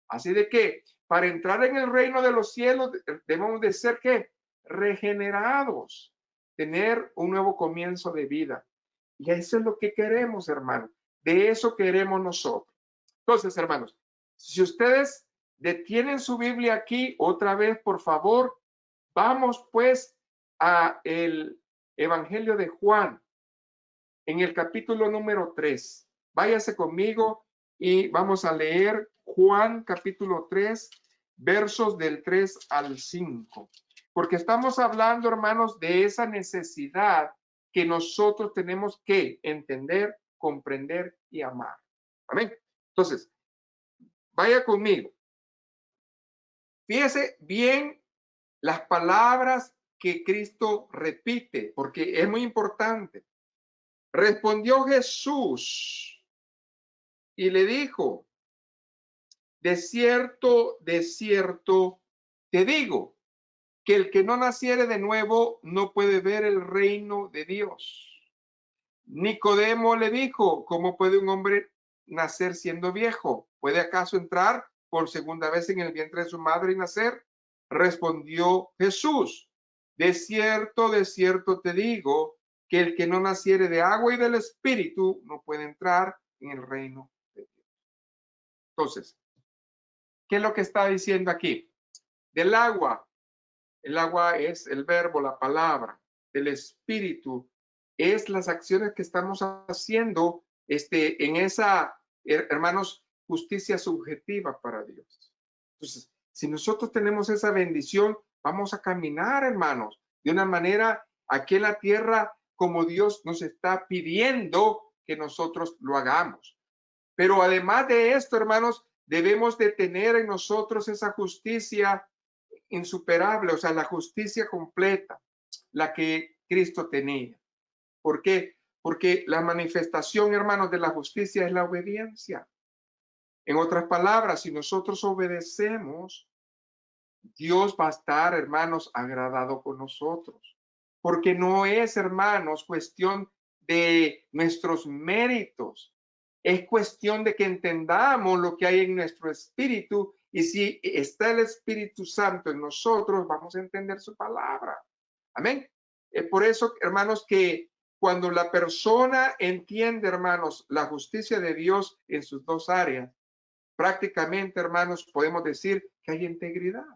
Así de que para entrar en el reino de los cielos debemos de ser ¿qué? Regenerados, tener un nuevo comienzo de vida. Y eso es lo que queremos, hermanos. De eso queremos nosotros. Entonces, hermanos, si ustedes detienen su Biblia aquí otra vez, por favor, vamos pues a el Evangelio de Juan, en el capítulo número 3. Váyase conmigo y vamos a leer Juan capítulo 3, versos del 3 al 5. Porque estamos hablando, hermanos, de esa necesidad que nosotros tenemos que entender, comprender y amar. Amén. Entonces, vaya conmigo. Fíjese bien las palabras que Cristo repite, porque es muy importante. Respondió Jesús y le dijo, de cierto, te digo, que el que no naciere de nuevo no puede ver el reino de Dios. Nicodemo le dijo, ¿cómo puede un hombre nacer siendo viejo? ¿Puede acaso entrar por segunda vez en el vientre de su madre y nacer? Respondió Jesús, de cierto te digo, que el que no naciere de agua y del Espíritu no puede entrar en el reino de Dios. Entonces, ¿qué es lo que está diciendo aquí? Del agua, el agua es el verbo, la palabra, del Espíritu es las acciones que estamos haciendo en esa, hermanos, justicia subjetiva para Dios. Entonces, si nosotros tenemos esa bendición, vamos a caminar, hermanos, de una manera aquí en la tierra como Dios nos está pidiendo que nosotros lo hagamos. Pero además de esto, hermanos, debemos de tener en nosotros esa justicia insuperable, o sea, la justicia completa, la que Cristo tenía. ¿Por qué? Porque la manifestación, hermanos, de la justicia es la obediencia. En otras palabras, si nosotros obedecemos, Dios va a estar, hermanos, agradado con nosotros. Porque no es, hermanos, cuestión de nuestros méritos. Es cuestión de que entendamos lo que hay en nuestro espíritu y si está el Espíritu Santo en nosotros, vamos a entender su palabra. Amén. Por eso, hermanos, que cuando la persona entiende, hermanos, la justicia de Dios en sus dos áreas, prácticamente, hermanos, podemos decir que hay integridad,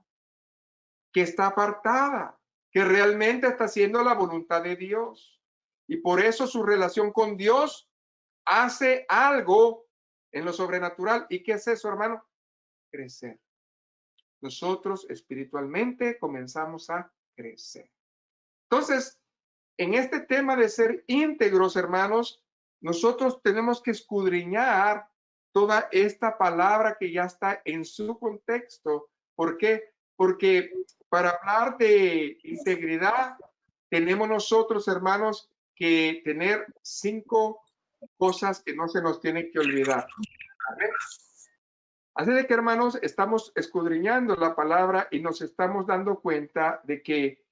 que está apartada, que realmente está haciendo la voluntad de Dios. Y por eso su relación con Dios hace algo en lo sobrenatural. ¿Y qué es eso, hermano? Crecer. Nosotros espiritualmente comenzamos a crecer. Entonces, en este tema de ser íntegros, hermanos, nosotros tenemos que escudriñar toda esta palabra que ya está en su contexto. ¿Por qué? Porque para hablar de integridad, tenemos nosotros, hermanos, que tener 5 cosas que no se nos tienen que olvidar. ¿Vale? Así de que, hermanos, estamos escudriñando la palabra y nos estamos dando cuenta de que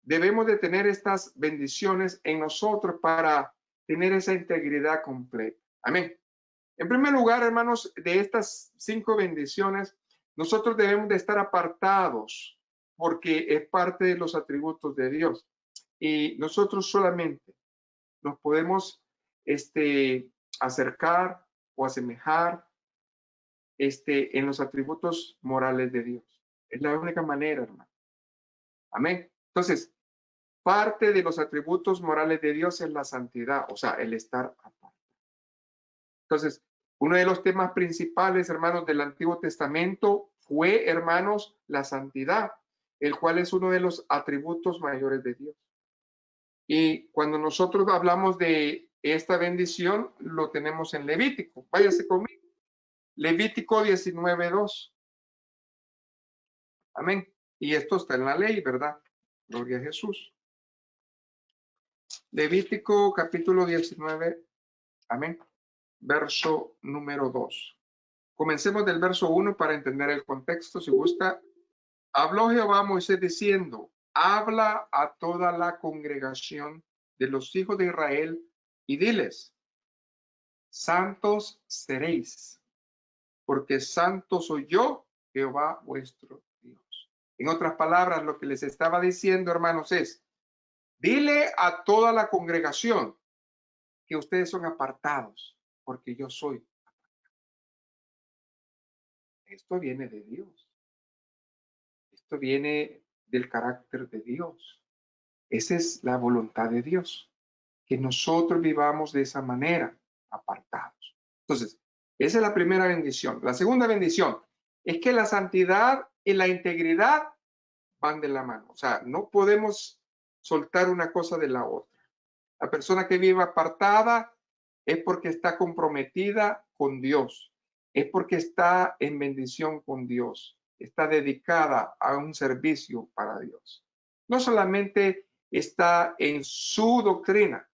debemos de tener estas bendiciones en nosotros para tener esa integridad completa. Amén. En primer lugar, hermanos, de estas 5 bendiciones, nosotros debemos de estar apartados porque es parte de los atributos de Dios. Y nosotros solamente nos podemos acercar o asemejar en los atributos morales de Dios. Es la única manera, hermano. Amén. Entonces, parte de los atributos morales de Dios es la santidad, o sea, el estar aparte. Entonces, uno de los temas principales, hermanos, del Antiguo Testamento fue, hermanos, la santidad, el cual es uno de los atributos mayores de Dios. Y cuando nosotros hablamos de esta bendición, lo tenemos en Levítico. Váyase conmigo. Levítico 19:2. Amén. Y esto está en la ley, ¿verdad? Gloria a Jesús. Levítico capítulo 19. Amén. Verso número 2. Comencemos del verso 1 para entender el contexto. Si gusta, habló Jehová a Moisés diciendo, habla a toda la congregación de los hijos de Israel y diles, santos seréis, porque santo soy yo, Jehová vuestro Dios. En otras palabras, lo que les estaba diciendo, hermanos, es, dile a toda la congregación que ustedes son apartados, porque yo soy. Esto viene de Dios. Esto viene del carácter de Dios. Esa es la voluntad de Dios, que nosotros vivamos de esa manera, apartados. Entonces, Esa es la primera bendición. La segunda bendición es que la santidad y la integridad van de la mano. O sea, no podemos soltar una cosa de la otra. La persona que vive apartada es porque está comprometida con Dios, es porque está en bendición con Dios, está dedicada a un servicio para Dios. No solamente está en su doctrina,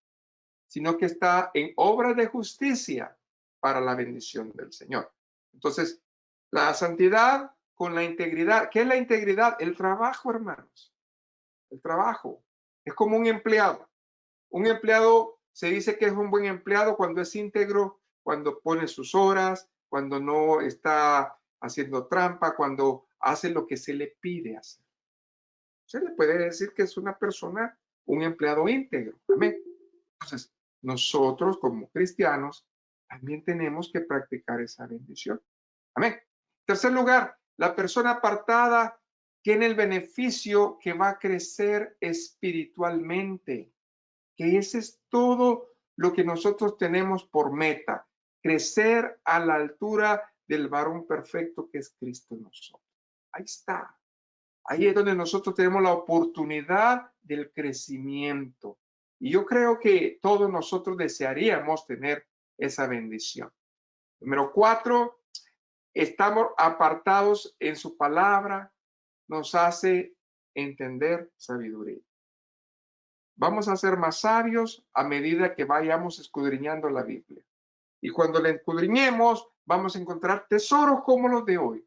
sino que está en obra de justicia para la bendición del Señor. Entonces, la santidad con la integridad. ¿Qué es la integridad? El trabajo, hermanos. El trabajo. Es como un empleado. Un empleado se dice que es un buen empleado cuando es íntegro, cuando pone sus horas, cuando no está haciendo trampa, cuando hace lo que se le pide hacer. Se le puede decir que es una persona, un empleado íntegro. Amén. Entonces, nosotros como cristianos también tenemos que practicar esa bendición. Amén. Tercer lugar, la persona apartada tiene el beneficio que va a crecer espiritualmente, que ese es todo lo que nosotros tenemos por meta, crecer a la altura del varón perfecto que es Cristo en nosotros. Ahí está. Ahí es donde nosotros tenemos la oportunidad del crecimiento. Y yo creo que todos nosotros desearíamos tener esa bendición. Número 4, estamos apartados en su palabra, nos hace entender sabiduría. Vamos a ser más sabios a medida que vayamos escudriñando la Biblia. Y cuando la escudriñemos, vamos a encontrar tesoros como los de hoy.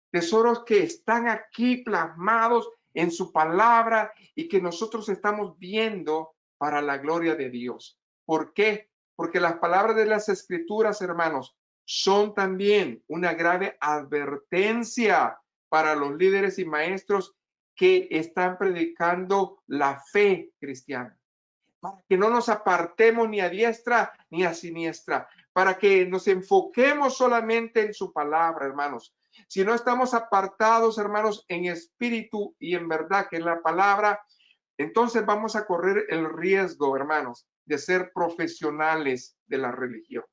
Tesoros que están aquí plasmados en su palabra y que nosotros estamos viendo para la gloria de Dios. ¿Por qué? Porque las palabras de las Escrituras, hermanos, son también una grave advertencia para los líderes y maestros que están predicando la fe cristiana, para que no nos apartemos ni a diestra ni a siniestra, para que nos enfoquemos solamente en su palabra, hermanos. Si no estamos apartados, hermanos, en espíritu y en verdad, que es la palabra, entonces vamos a correr el riesgo, hermanos, de ser profesionales de la religión.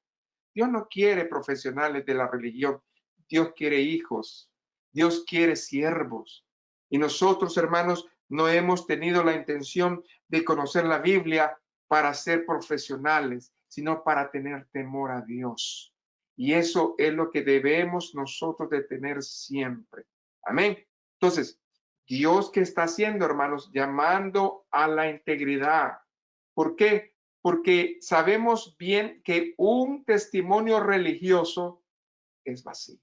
Dios no quiere profesionales de la religión. Dios quiere hijos. Dios quiere siervos. Y nosotros, hermanos, no hemos tenido la intención de conocer la Biblia para ser profesionales, sino para tener temor a Dios. Y eso es lo que debemos nosotros de tener siempre. Amén. Entonces, Dios, ¿qué está haciendo, hermanos? Llamando a la integridad. ¿Por qué? Porque sabemos bien que un testimonio religioso es vacío.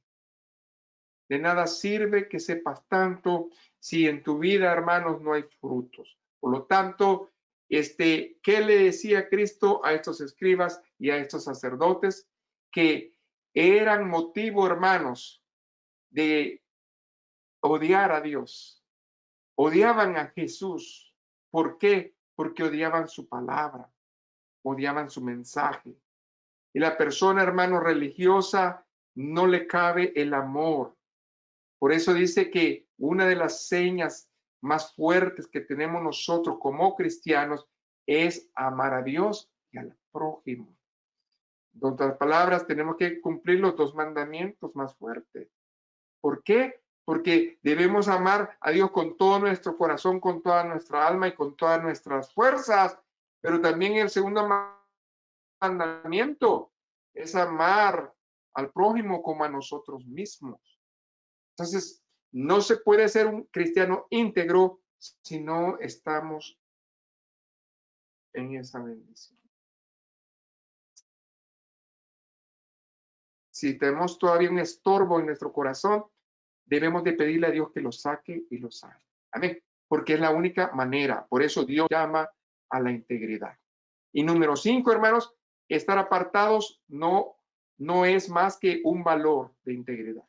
De nada sirve que sepas tanto si en tu vida, hermanos, no hay frutos. Por lo tanto, ¿qué le decía Cristo a estos escribas y a estos sacerdotes? Que eran motivo, hermanos, de odiar a Dios. Odiaban a Jesús. ¿Por qué? Porque odiaban su palabra, odiaban su mensaje. Y la persona, hermano, religiosa, no le cabe el amor. Por eso dice que una de las señas más fuertes que tenemos nosotros como cristianos es amar a Dios y al prójimo. En otras palabras, tenemos que cumplir los dos mandamientos más fuertes. ¿Por qué? Porque debemos amar a Dios con todo nuestro corazón, con toda nuestra alma y con todas nuestras fuerzas. Pero también el segundo mandamiento es amar al prójimo como a nosotros mismos. Entonces, no se puede ser un cristiano íntegro si no estamos en esa bendición. Si tenemos todavía un estorbo en nuestro corazón, debemos de pedirle a Dios que lo saque y lo salve. Amén. Porque es la única manera. Por eso Dios llama a la integridad. Y número 5, hermanos, estar apartados no es más que un valor de integridad.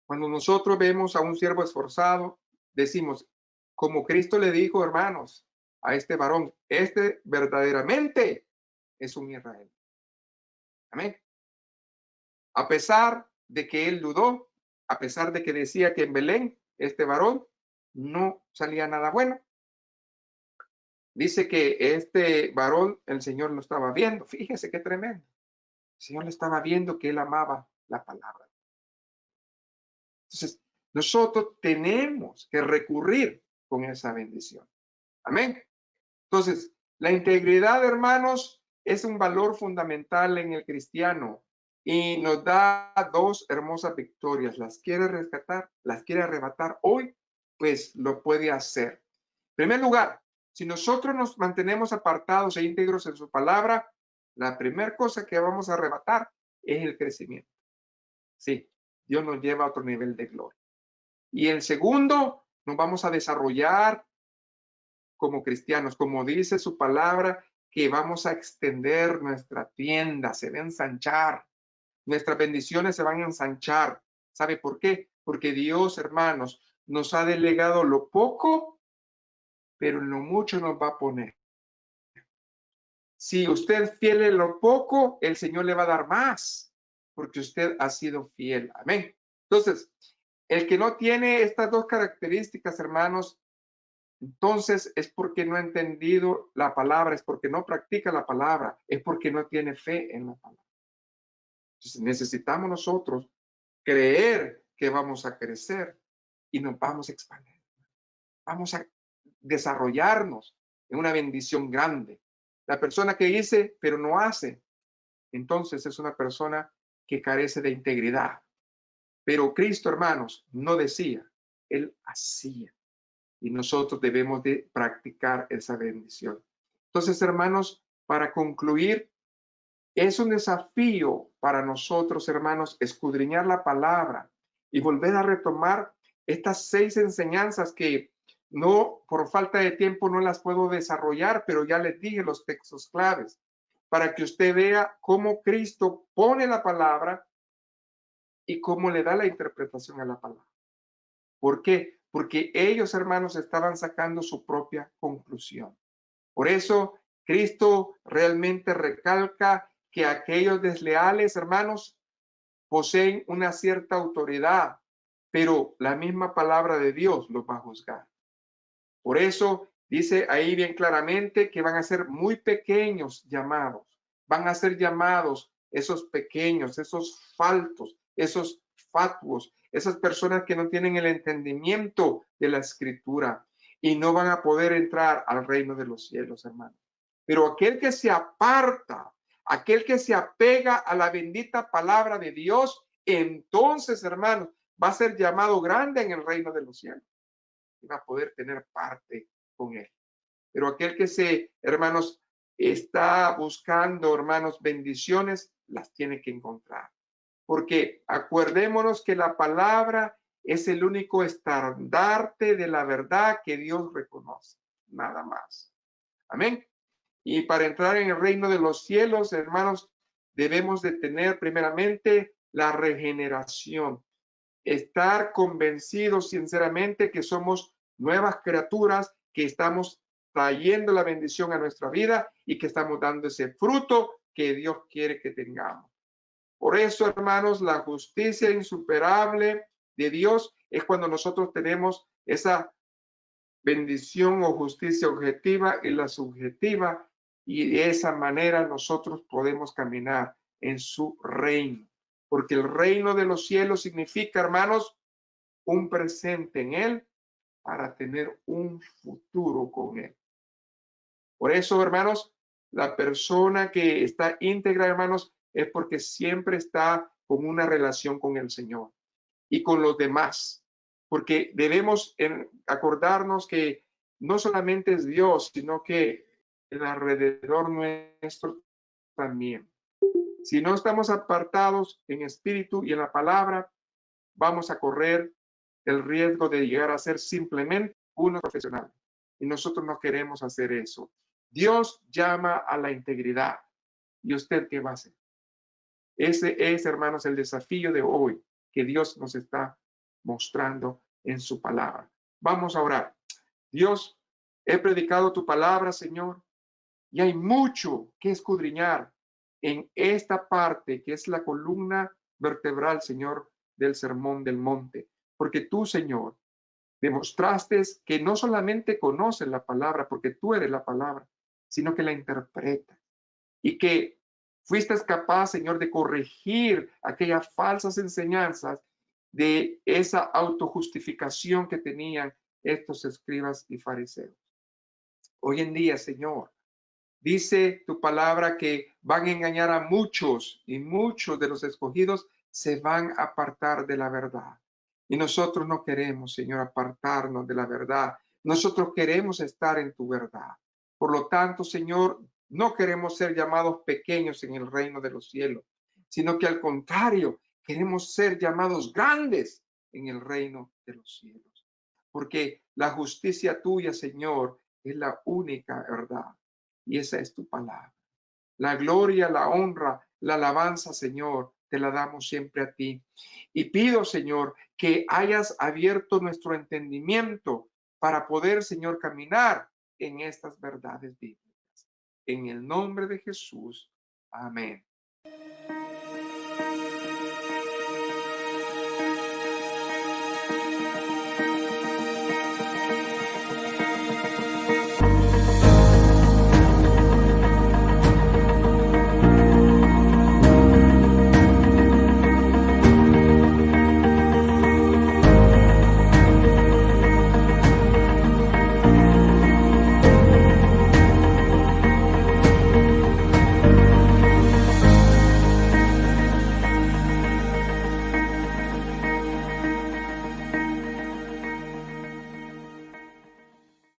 Cuando nosotros vemos a un siervo esforzado, decimos, como Cristo le dijo, hermanos, a este varón, este verdaderamente es un Israel. Amén. A pesar de que él dudó, a pesar de que decía que en Belén, este varón, no salía nada bueno. Dice que este varón, el Señor lo estaba viendo. Fíjese qué tremendo. El Señor le estaba viendo que él amaba la palabra. Entonces, nosotros tenemos que recurrir con esa bendición. Amén. Entonces, la integridad, hermanos, es un valor fundamental en el cristiano y nos da dos hermosas victorias. Las quiere rescatar, las quiere arrebatar hoy, pues lo puede hacer. En primer lugar, si nosotros nos mantenemos apartados e íntegros en su palabra, la primera cosa que vamos a arrebatar es el crecimiento. Sí, Dios nos lleva a otro nivel de gloria. Y el segundo, nos vamos a desarrollar como cristianos, como dice su palabra, que vamos a extender nuestra tienda, se va a ensanchar, nuestras bendiciones se van a ensanchar. ¿Sabe por qué? Porque Dios, hermanos, nos ha delegado lo poco, pero en lo mucho nos va a poner. Si usted es fiel en lo poco, el Señor le va a dar más, porque usted ha sido fiel. Amén. Entonces, el que no tiene estas dos características, hermanos, entonces es porque no ha entendido la palabra, es porque no practica la palabra, es porque no tiene fe en la palabra. Entonces necesitamos nosotros creer que vamos a crecer y nos vamos a expandir. Vamos a desarrollarnos en una bendición grande. La persona que dice pero no hace, entonces es una persona que carece de integridad. Pero Cristo, hermanos, no decía, él hacía. Y nosotros debemos de practicar esa bendición. Entonces, hermanos, para concluir, es un desafío para nosotros, hermanos, escudriñar la palabra y volver a retomar estas 6 enseñanzas que no, por falta de tiempo no las puedo desarrollar, pero ya les dije los textos claves, para que usted vea cómo Cristo pone la palabra y cómo le da la interpretación a la palabra. ¿Por qué? Porque ellos, hermanos, estaban sacando su propia conclusión. Por eso, Cristo realmente recalca que aquellos desleales, hermanos, poseen una cierta autoridad, pero la misma palabra de Dios los va a juzgar. Por eso, dice ahí bien claramente que van a ser muy pequeños llamados. Van a ser llamados esos pequeños, esos faltos, esos fatuos, esas personas que no tienen el entendimiento de la escritura y no van a poder entrar al reino de los cielos, hermano. Pero aquel que se aparta, aquel que se apega a la bendita palabra de Dios, entonces, hermanos, va a ser llamado grande en el reino de los cielos y va a poder tener parte con él. Pero aquel que hermanos, está buscando, hermanos, bendiciones, las tiene que encontrar. Porque acuérdémonos que la palabra es el único estandarte de la verdad que Dios reconoce. Nada más. Amén. Y para entrar en el reino de los cielos, hermanos, debemos de tener primeramente la regeneración. Estar convencidos sinceramente que somos nuevas criaturas, que estamos trayendo la bendición a nuestra vida y que estamos dando ese fruto que Dios quiere que tengamos. Por eso, hermanos, la justicia insuperable de Dios es cuando nosotros tenemos esa bendición o justicia objetiva y la subjetiva, y de esa manera nosotros podemos caminar en su reino. Porque el reino de los cielos significa, hermanos, un presente en Él para tener un futuro con Él. Por eso, hermanos, la persona que está íntegra, hermanos, es porque siempre está con una relación con el Señor y con los demás. Porque debemos acordarnos que no solamente es Dios, sino que el alrededor nuestro también. Si no estamos apartados en espíritu y en la palabra, vamos a correr el riesgo de llegar a ser simplemente uno profesional. Y nosotros no queremos hacer eso. Dios llama a la integridad. ¿Y usted qué va a hacer? Ese es, hermanos, el desafío de hoy que Dios nos está mostrando en su palabra. Vamos a orar. Dios, he predicado tu palabra, Señor, y hay mucho que escudriñar en esta parte que es la columna vertebral, Señor, del Sermón del Monte. Porque tú, Señor, demostraste que no solamente conoces la palabra, porque tú eres la palabra, sino que la interpretas y que Fuiste capaz, Señor, de corregir aquellas falsas enseñanzas de esa autojustificación que tenían estos escribas y fariseos. Hoy en día, Señor, dice tu palabra que van a engañar a muchos y muchos de los escogidos se van a apartar de la verdad. Y nosotros no queremos, Señor, apartarnos de la verdad. Nosotros queremos estar en tu verdad. Por lo tanto, Señor, no queremos ser llamados pequeños en el reino de los cielos, sino que al contrario, queremos ser llamados grandes en el reino de los cielos. Porque la justicia tuya, Señor, es la única verdad. Y esa es tu palabra. La gloria, la honra, la alabanza, Señor, te la damos siempre a ti. Y pido, Señor, que hayas abierto nuestro entendimiento para poder, Señor, caminar en estas verdades bíblicas. En el nombre de Jesús. Amén.